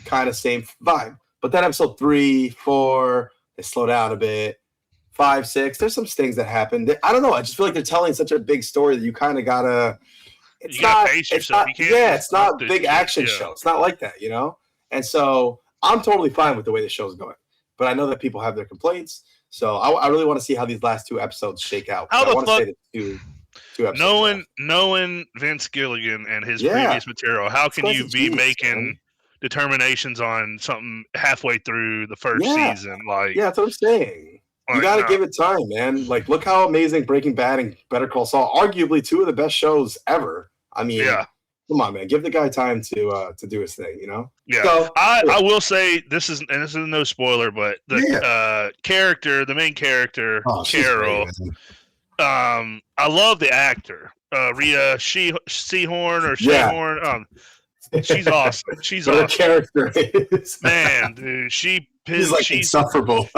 kind of same vibe. But then episode 3, 4, they slow down a bit. 5, 6, there's some things that happen. I don't know. I just feel like they're telling such a big story that you kind of gotta. It's not a big action show. It's not like that, And so I'm totally fine with the way the show's going. But I know that people have their complaints, so I really want to see how these last 2 episodes shake out. How the fuck? Two episodes knowing Vince Gilligan and his previous material, how can you be making determinations on something halfway through the first season? That's what I'm saying. You got to give it time, man. Like, look how amazing Breaking Bad and Better Call Saul, arguably 2 of the best shows ever. I mean, come on, man. Give the guy time to do his thing, Yeah. So, I will say this is no spoiler, but the main character, Carol, I love the actor, Rhea Seahorn or Shehorn. She's awesome. She's awesome. Her character is, man, dude. She's like insufferable.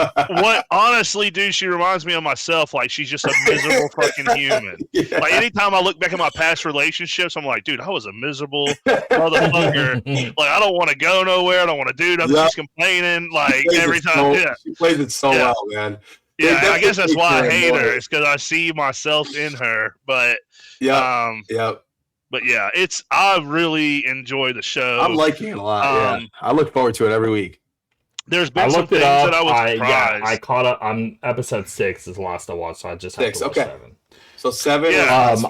Honestly, dude, she reminds me of myself. Like she's just a miserable fucking human. Yeah. Like anytime I look back at my past relationships, I'm like, dude, I was a miserable motherfucker. Like I don't want to go nowhere. I don't want to do nothing. She's complaining. Like every time. She plays it so well, man. Yeah, I guess that's why I hate her. It's because I see myself in her. But But yeah, I really enjoy the show. I'm liking it a lot. I look forward to it every week. There's been some things that I was surprised. I caught up on episode 6 is the last I watched, so I just have to watch 7. So 7.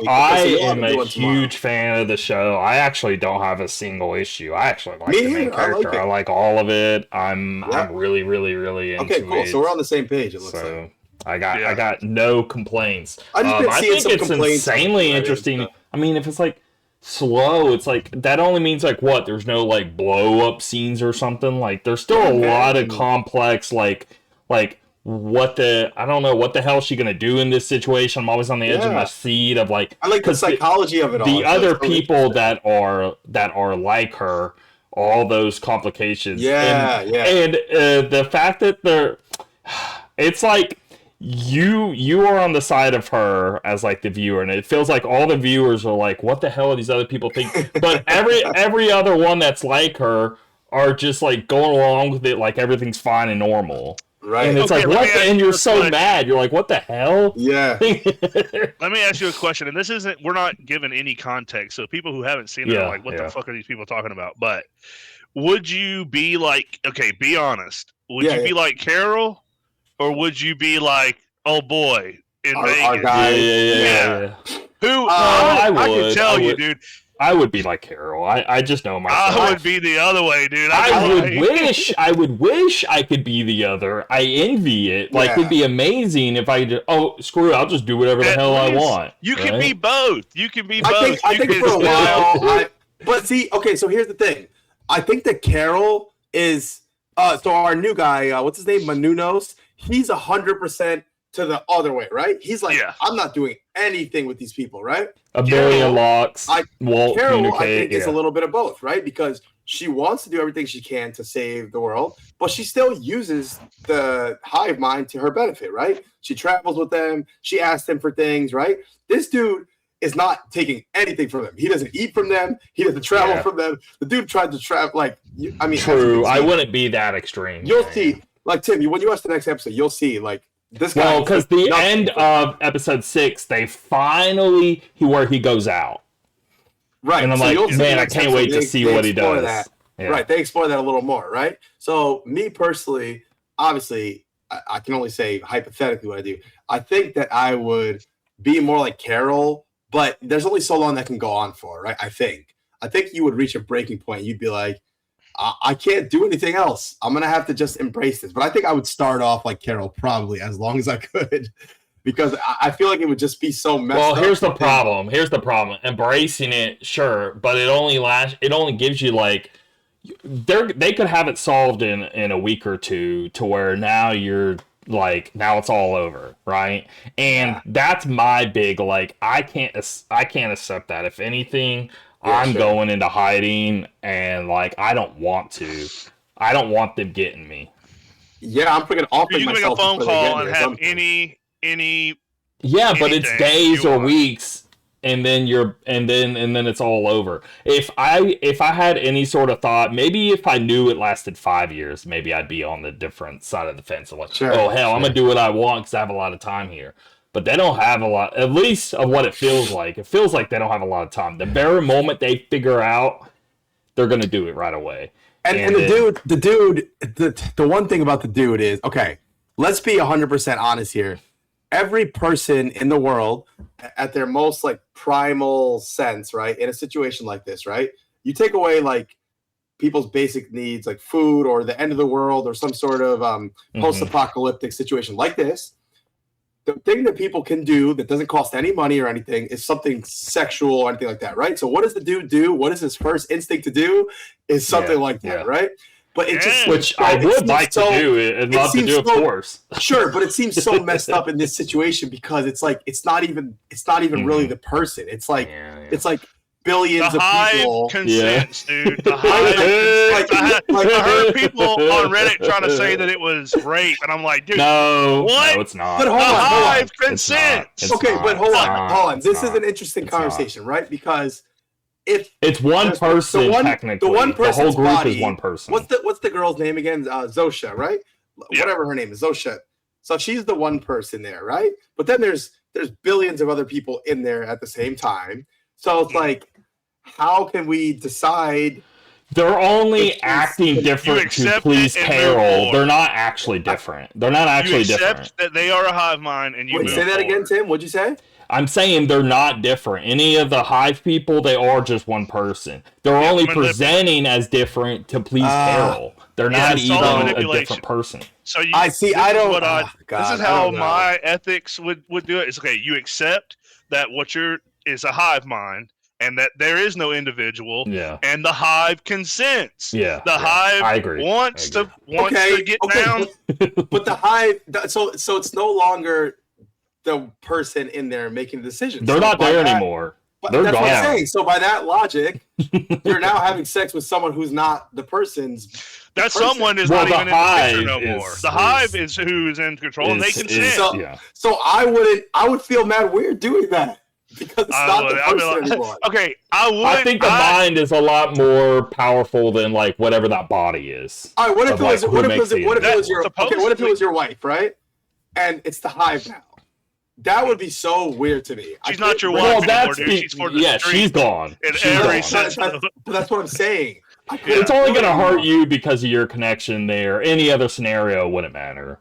I am a huge fan of the show. I actually don't have a single issue. I actually like the main character. I like all of it. I'm really, really, really into it. Okay, cool. So we're on the same page. It looks like. I got no complaints. I think it's insanely interesting. I mean, if it's like slow, it's like that only means like what? There's no like blow up scenes or something. Like there's still a lot of complex like what the I don't know what the hell is she gonna do in this situation. I'm always on the edge of my seat of like I like the psychology of it all. The other people that are like her, all those complications. And the fact that it's like you are on the side of her as like the viewer, and it feels like all the viewers are like, what the hell are these other people thinking? But every other one that's like her are just like going along with it like everything's fine and normal. Right. And it's Okay, like, what? And you're so question. mad. You're like, what the hell? Yeah. Let me ask you a question, and this isn't. We're not giving any context, so people who haven't seen it are like, "What the fuck are these people talking about?" But would you be like, okay, be honest. Would you be like Carol, or would you be like, oh boy, in Vegas? Our guy. Yeah. Who? I can tell you, dude. I would be like Carol. I just know myself. I would be the other way, dude. I would wish I could be the other. I envy it. Like, it'd be amazing if I just, screw it, I'll just do whatever the hell I want. You can be both. You can be both. I think for a while, but see, okay, so here's the thing. I think that Carol is, so our new guy, what's his name, Manunos, he's 100% to the other way, right? He's like, I'm not doing anything with these people, right? A billion locks. Carol, I think, is a little bit of both, right? Because she wants to do everything she can to save the world, but she still uses the hive mind to her benefit, right? She travels with them. She asks them for things, right? This dude is not taking anything from them. He doesn't eat from them. He doesn't travel from them. The dude tried to travel, true. I wouldn't be that extreme. You'll see, like, Tim, when you watch the next episode, you'll see, like, this guy. Well, because the end of episode 6, they finally where he goes out. Right. And I'm like, man, I can't wait to see what he does. That. Yeah. Right. They explore that a little more, right? So me personally, obviously, I can only say hypothetically what I do. I think that I would be more like Carol, but there's only so long that can go on for, right? I think you would reach a breaking point. You'd be like, I can't do anything else. I'm going to have to just embrace this. But I think I would start off like Carol probably as long as I could because I feel like it would just be so messed up. Well, here's the problem. Embracing it, sure, but it only gives you like they could have it solved in a week or two to where now you're like now it's all over, right? And that's my big like I can't accept that. If anything, I'm going into hiding, and like I don't want them getting me. Yeah, I'm freaking off. You can make a phone call and have any. Yeah, but it's days or weeks, and then it's all over. If I had any sort of thought, maybe if I knew it lasted 5 years, maybe I'd be on the different side of the fence. I'm like, I'm gonna do what I want because I have a lot of time here. But they don't have a lot, at least of what it feels like. It feels like they don't have a lot of time. The very moment they figure out, they're going to do it right away. And the one thing about the dude is, okay, let's be 100% honest here. Every person in the world, at their most like primal sense, right, in a situation like this, right, you take away like people's basic needs, like food or the end of the world or some sort of post-apocalyptic situation like this. The thing that people can do that doesn't cost any money or anything is something sexual or anything like that, right? So what does the dude do? What is his first instinct to do? Is something like that, right? But it just which I would like to do and love to do, of course. Sure, but it seems so messed up in this situation because it's like it's not even really the person. It's like it's like billions of people. Consents, dude. The hive. I heard people on Reddit trying to say that it was rape, and I'm like, dude, what? No, it's not. But hold on, hive consents. Okay, but hold on. This is an interesting conversation, right? Because if it's one person, technically, the whole group is one person. What's the girl's name again? Zosha, right? Yeah. Whatever her name is, Zosha. So she's the one person there, right? But then there's billions of other people in there at the same time. So it's like, how can we decide? They're only acting different to please Carol. They're not actually different. They're not actually different. Accept that they are a hive mind, and you say that again, Tim. What'd you say? I'm saying they're not different. Any of the hive people, they are just one person. They're only presenting as different to please Carol. They're not even a different person. So I see. I don't. This is how my ethics would do it. It's okay. You accept that is a hive mind, and that there is no individual. Yeah. And the hive consents. Yeah. The hive I agree. wants to get down. But the hive. So it's no longer the person in there making the decisions. They're not there anymore. They're that's gone. what I'm saying. So by that logic, you're now having sex with someone who's not the person's. That someone is not even in the picture no more. The hive is who is in control, and they consent. So I would feel mad weird doing that. Because it's not the person anymore. Okay, I think the mind is a lot more powerful than like whatever that body is. All right, what if it was your wife, right? And it's the Hive now. That would be so weird to me. She's not your wife anymore, dude. She's for the street. She's gone. That's what I'm saying. It's only going to hurt you because of your connection there. Any other scenario wouldn't matter.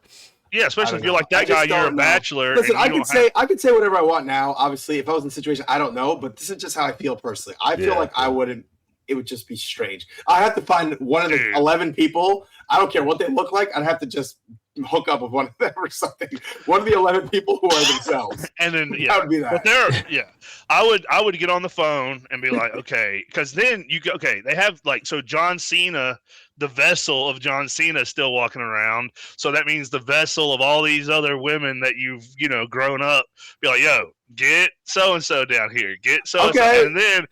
Yeah, especially if you're like that guy, you're a bachelor. Listen, I could say whatever I want now. Obviously, if I was in a situation, I don't know, but this is just how I feel personally. I feel like I wouldn't. It would just be strange. I have to find one of the 11 people. I don't care what they look like. I'd have to just hook up with one of them or something. One of the 11 people who are themselves. And then that would be that. But I would get on the phone and be like, okay, because then they have like, so John Cena, the vessel of John Cena is still walking around. So that means the vessel of all these other women that you've, grown up, be like, yo, get so-and-so down here, get so-and-so. Okay. And then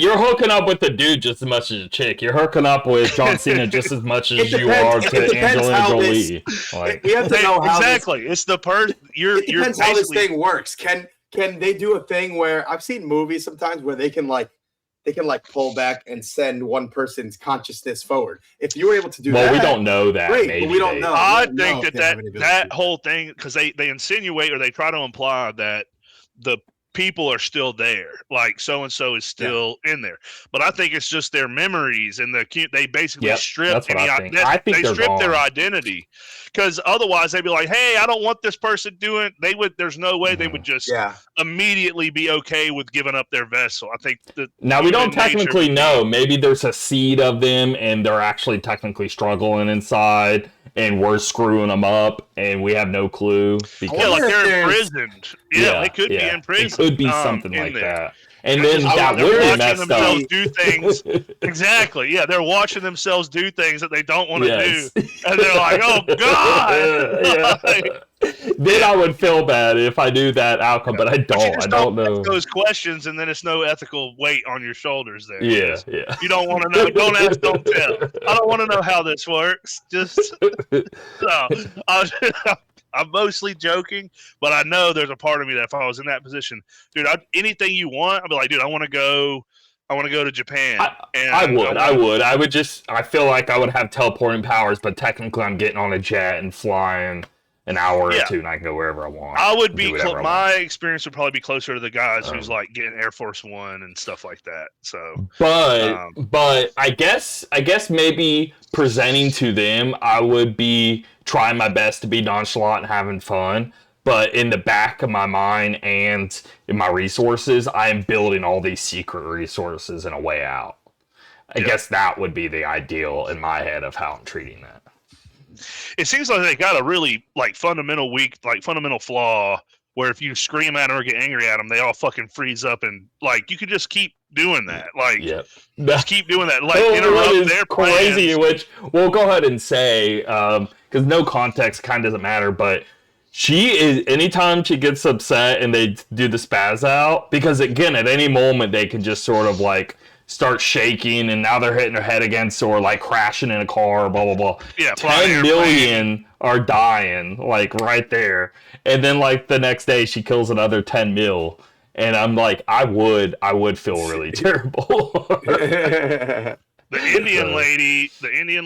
you're hooking up with the dude just as much as a chick. You're hooking up with John Cena just as much as you are to Angelina Jolie. We have to know how exactly. It's the person. It depends how this thing works. Can they do a thing where I've seen movies sometimes where they can pull back and send one person's consciousness forward. If you were able to do that, we don't know that. Great, maybe but we don't know. I think that whole thing, because they insinuate or they try to imply that the people are still there, like so and so is still in there, but I think it's just their memories and they basically strip their identity, because otherwise they'd be like, hey, I don't want this person doing. There's no way they would just immediately be okay with giving up their vessel. I think that now we don't technically know. Maybe there's a seed of them and they're actually technically struggling inside, and we're screwing them up, and we have no clue. Like they're imprisoned. They could be in prison. It could be something like that. And then that would mess themselves do things. Exactly. Yeah, they're watching themselves do things that they don't want to do, and they're like, "Oh God!" Then I would feel bad if I knew that outcome, but I don't. I don't know those questions, and then it's no ethical weight on your shoulders. There. Yeah. You don't want to know. Don't ask. Don't tell. I don't want to know how this works. Just no. I'm mostly joking, but I know there's a part of me that if I was in that position, dude, anything you want, I'd be like, dude, I want to go to Japan. I feel like I would have teleporting powers, but technically I'm getting on a jet and flying an hour or two, and I can go wherever I want. I would be. My experience would probably be closer to the guys who's like getting Air Force One and stuff like that. So, but I guess maybe presenting to them, I would be trying my best to be nonchalant and having fun. But in the back of my mind and in my resources, I am building all these secret resources and a way out. I guess that would be the ideal in my head of how I'm treating that. It seems like they got a really fundamental flaw where if you scream at them or get angry at them, they all fucking freeze up, and you could just keep doing that. Just keep doing that. Interrupt their crazy. plans. Which we'll go ahead and say, because no context kind of doesn't matter, but she is, anytime she gets upset and they do the spaz out, because again, at any moment they can just sort of start shaking, and now they're hitting their head against or crashing in a car, blah blah blah. 10 million are dying right there, and then the next day she kills another 10 mil, and I'm like, I would feel really terrible. The Indian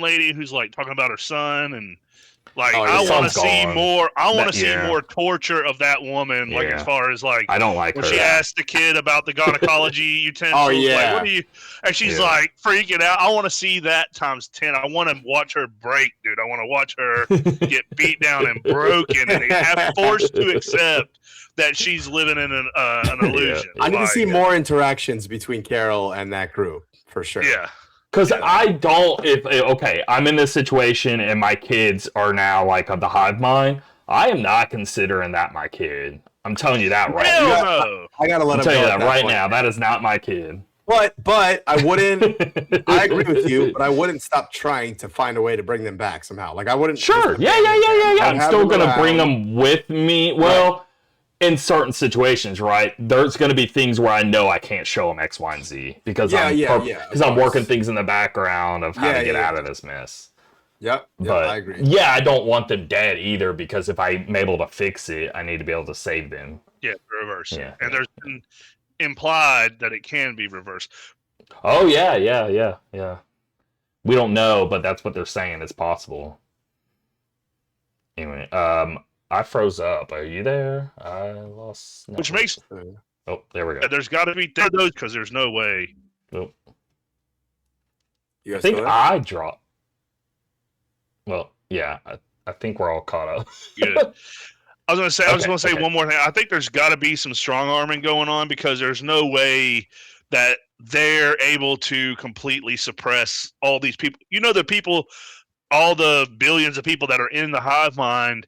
lady who's talking about her son and. I want to see more. I want to see more torture of that woman. As far as I don't like when her. She asked the kid about the gynecology utensils. Oh yeah. What do you? And she's freaking out. I want to see that times 10. I want to watch her break, dude. I want to watch her get beat down and broken, and have forced to accept that she's living in an illusion. I need to see more interactions between Carol and that group for sure. Yeah. Because I'm in this situation and my kids are now of the hive mind, I am not considering that my kid. I'm telling you that right now. I gotta let him know. I'm telling you that right now. That is not my kid. But I wouldn't. I agree with you, but I wouldn't stop trying to find a way to bring them back somehow. I wouldn't. Sure. Yeah. I'm still gonna bring them with me. Well. In certain situations, right? There's going to be things where I know I can't show them X, Y, and Z because I'm working things in the background of how to get out of this mess. Yep, but I agree. Yeah, I don't want them dead either, because if I'm able to fix it, I need to be able to save them Yeah, reverse. Yeah, and there's been implied that it can be reversed. Oh yeah. We don't know, but that's what they're saying. It's possible. Anyway, I froze up. Are you there? I lost. Which makes Oh, there we go. there's got to be those because there's no way. Oh. You I guys think still there? I dropped. Well, yeah, I think we're all caught up. Good. I was gonna say Okay. one more thing. I think there's got to be some strong arming going on because there's no way that they're able to completely suppress all these people. You know, the people, all the billions of people that are in the hive mind.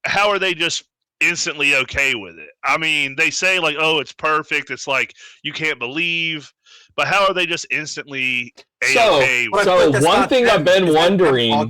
How are they just instantly okay with it? I mean, they say like, "Oh, it's perfect." It's like you can't believe, but how are they just instantly okay? So one thing I've been wondering.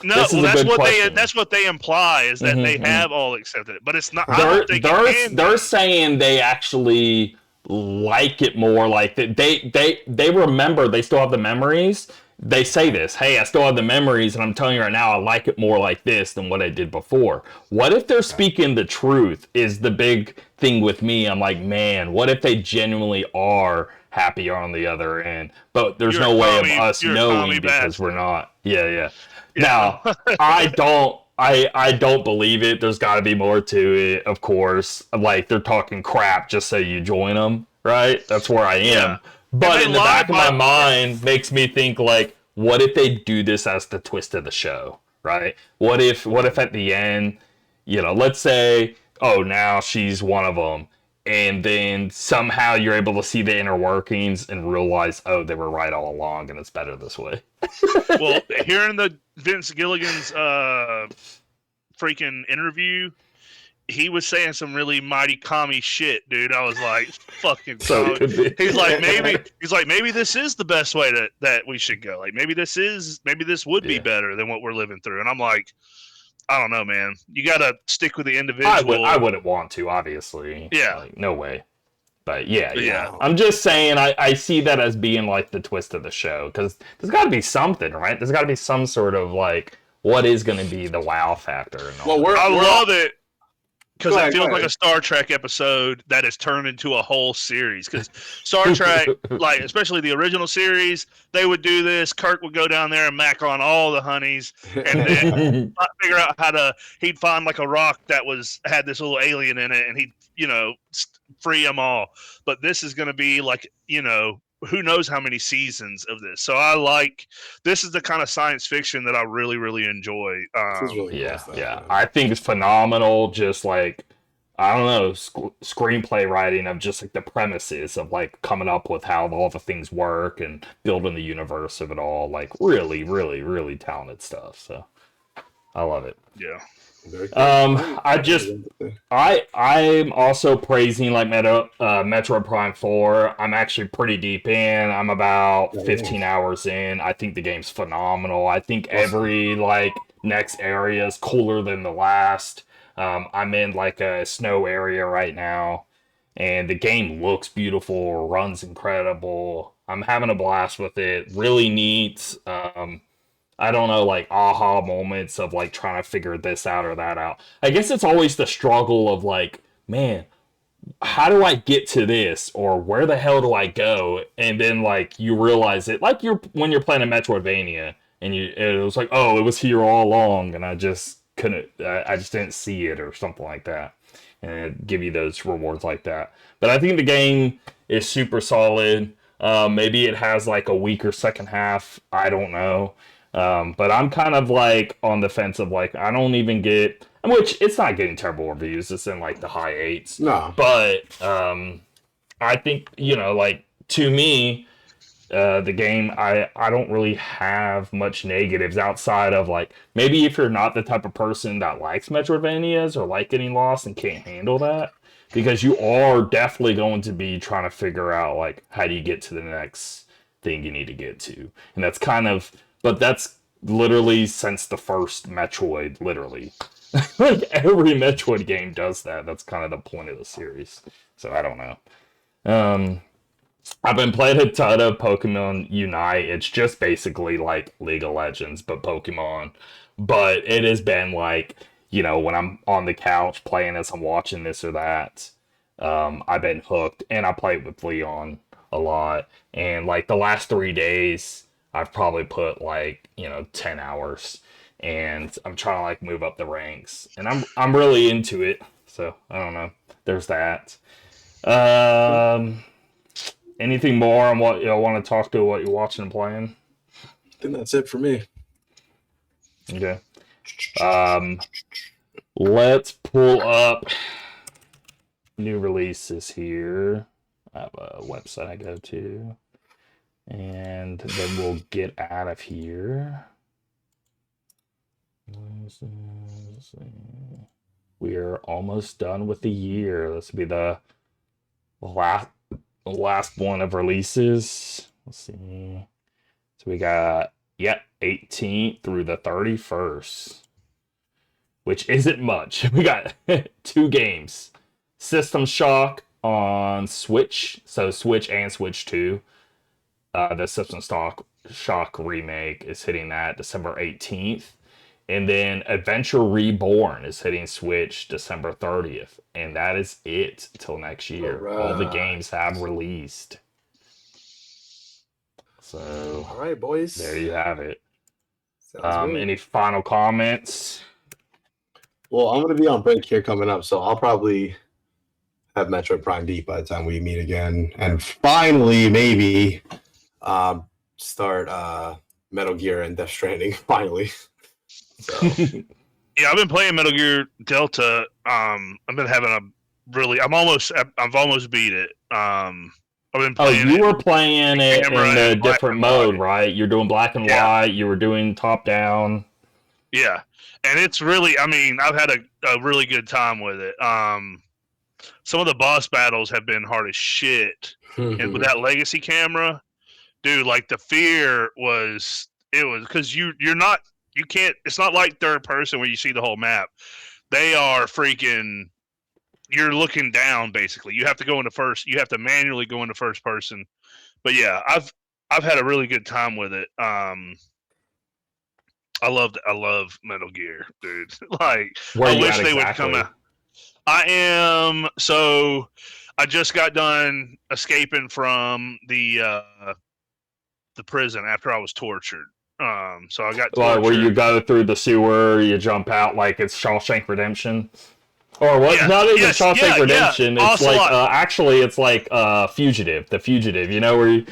No, this is that's a good question. that's what they imply is that they have all accepted it, but it's not. They're saying they actually like it more. Like they remember. They still have the memories. They say this, hey, I still have the memories, and I'm telling you right now, I like it more like this than what I did before. What if they're speaking the truth is the big thing with me. I'm like, man, what if they genuinely are happier on the other end? But there's no way of us knowing because we're not. Yeah. Now, I don't believe it. There's got to be more to it, of course. Like, they're talking crap just so you join them, right? That's where I am. Yeah. But in the back of my mind makes me think, like, what if they do this as the twist of the show, right? What if at the end, let's say, oh, now she's one of them, and then somehow you're able to see the inner workings and realize, oh, they were right all along, and it's better this way. Well, hearing the Vince Gilligan's freaking interview, he was saying some really mighty commie shit, dude. I was like, fucking. He's like, maybe this is the best way that we should go. Like, maybe this would be better than what we're living through. And I'm like, I don't know, man. You got to stick with the individual. I wouldn't want to, obviously. Yeah. Like, no way. But yeah. I'm just saying, I see that as being like the twist of the show, because there's got to be something, right? There's got to be some sort of like, what is going to be the wow factor? And all I love it. Because it feels like a Star Trek episode that is turned into a whole series. Because Star Trek, like especially the original series, they would do this. Kirk would go down there and mac on all the honeys, and then figure out he'd find like a rock that had this little alien in it, and he'd free them all. But this is going to be like who knows how many seasons of this. So this is the kind of science fiction that I really, really enjoy. Yeah. I think it's phenomenal. Just like, I don't know, screenplay writing of just like the premises of like coming up with how all the things work and building the universe of it all. Like really, really, really talented stuff. So I love it. Yeah. I'm also praising like Metroid Prime 4. I'm actually pretty deep in. I'm about 15 hours in. I think the game's phenomenal. I think every like next area is cooler than the last. I'm in like a snow area right now, and the game looks beautiful, runs incredible. I'm having a blast with it. Really neat. I don't know, like aha moments of like trying to figure this out or that out. I guess it's always the struggle of like, man, how do I get to this, or where the hell do I go? And then like you realize it, like when you're playing a Metroidvania, and it was like, oh, it was here all along, and I just didn't see it or something like that, and it'd give you those rewards like that. But I think the game is super solid. Maybe it has like a weaker second half. I don't know. But I'm kind of like on the fence of like, I don't even get, which it's not getting terrible reviews. It's in like the high 8s. No. But I think, like to me, the game, I don't really have much negatives outside of like, maybe if you're not the type of person that likes Metroidvanias or like getting lost and can't handle that, because you are definitely going to be trying to figure out like, how do you get to the next thing you need to get to? And that's kind of, but that's literally since the first Metroid, literally. Like every Metroid game does that. That's kind of the point of the series. So I don't know. I've been playing a ton of Pokemon Unite. It's just basically like League of Legends, but Pokemon. But it has been like, you know, when I'm on the couch playing as I'm watching this or that, I've been hooked, and I played with Leon a lot. And like the last 3 days, I've probably put like, you know, 10 hours, and I'm trying to like move up the ranks, and I'm really into it. So I don't know. There's that. Anything more on what you want to talk to? What you're watching and playing? I think that's it for me. Okay. Let's pull up new releases here. I have a website I go to, and then we'll get out of here. We are almost done with the year. This will be the last one of releases. Let's see. So we got 18th through the 31st, which isn't much. We got 2 games. System Shock on Switch, so Switch and Switch 2. The System Shock remake is hitting that December 18th. And then Adventure Reborn is hitting Switch December 30th. And that is it till next year. Right. All the games have released. So, all right, boys. there you have it. Sounds good. Any final comments? Well, I'm going to be on break here coming up, so I'll probably have Metroid Prime Deep by the time we meet again. And finally, maybe start Metal Gear and Death Stranding, finally. So. Yeah, I've been playing Metal Gear Delta. I've been having I've almost beat it. I've been playing. You were playing it in a different mode, white. right? You're doing black and white. You were doing top down. Yeah, and it's really. I mean, I've had a really good time with it. Some of the boss battles have been hard as shit, and with that legacy camera, dude, like the fear was because you can't. It's not like third person where you see the whole map. They are freaking. You're looking down basically. You have to go into first. You have to manually go into first person. But yeah, I've had a really good time with it. I love Metal Gear, dude. Like Where I you wish at they would exactly? come out. I just got done escaping from the prison after I was tortured. So I got tortured. Where you go through the sewer, you jump out like it's Shawshank Redemption. Or what? Yeah, Not even yes, Shawshank Redemption. yeah. It's like actually, it's like Fugitive. The Fugitive. You know where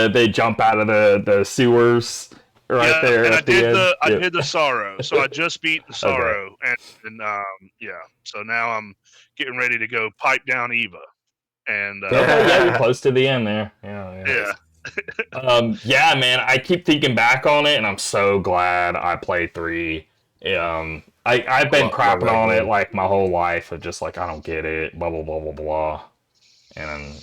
they jump out of the sewers right there. And at the end. I did the Sorrow. So I just beat the Sorrow, and So now I'm getting ready to go pipe down Eva. And you're close to the end there. Yeah. Yeah, man. I keep thinking back on it, and I'm so glad I played 3. I've been crapping on it like my whole life of just like I don't get it, blah blah blah blah blah, and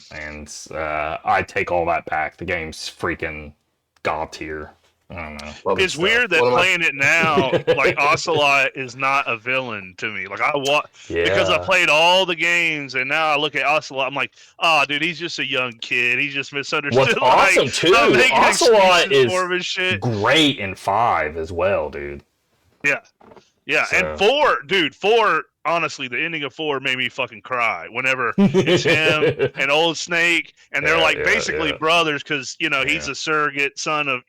I take all that back. The game's freaking god tier. I don't know. It's weird that playing it now, like Ocelot is not a villain to me. Like because I played all the games, and now I look at Ocelot, I'm like, oh, dude, he's just a young kid. He's just misunderstood. What's awesome too, Ocelot is great in 5 as well, dude. Yeah, so. And 4, honestly, the ending of 4 made me fucking cry whenever it's him and Old Snake, and they're basically brothers because, he's a surrogate son of,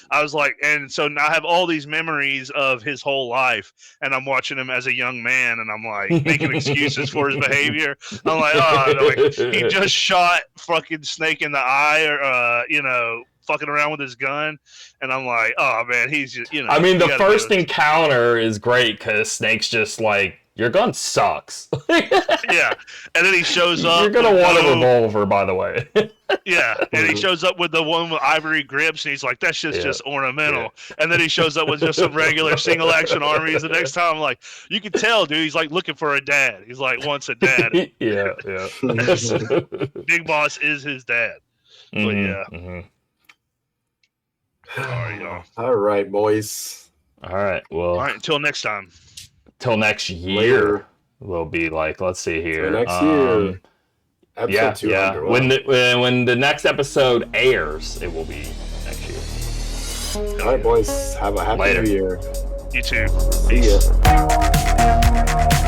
I was like, and so now I have all these memories of his whole life, and I'm watching him as a young man, and I'm like making excuses for his behavior. I'm like, he just shot fucking Snake in the eye, or, fucking around with his gun, and I'm like, oh man, he's just, I mean, the first encounter is great because Snake's just like, your gun sucks. Yeah, and then he shows up. You're gonna want a revolver, by the way. Yeah, and he shows up with the one with ivory grips, and he's like, that's just ornamental. Yeah. And then he shows up with just some regular single action armies. The next time, I'm like, you can tell, dude, he's like looking for a dad. He's like, wants a dad. Yeah. Big Boss is his dad. Mm-hmm, but yeah. Mm-hmm. Sorry, y'all. All right, boys. All right. Well. All right. Until next time. Till next year, we'll be like. Let's see here. Till next year. Episode 200. Wow. When the next episode airs, it will be next year. All right, boys. Have a happy New Year. You too. See ya. Bye.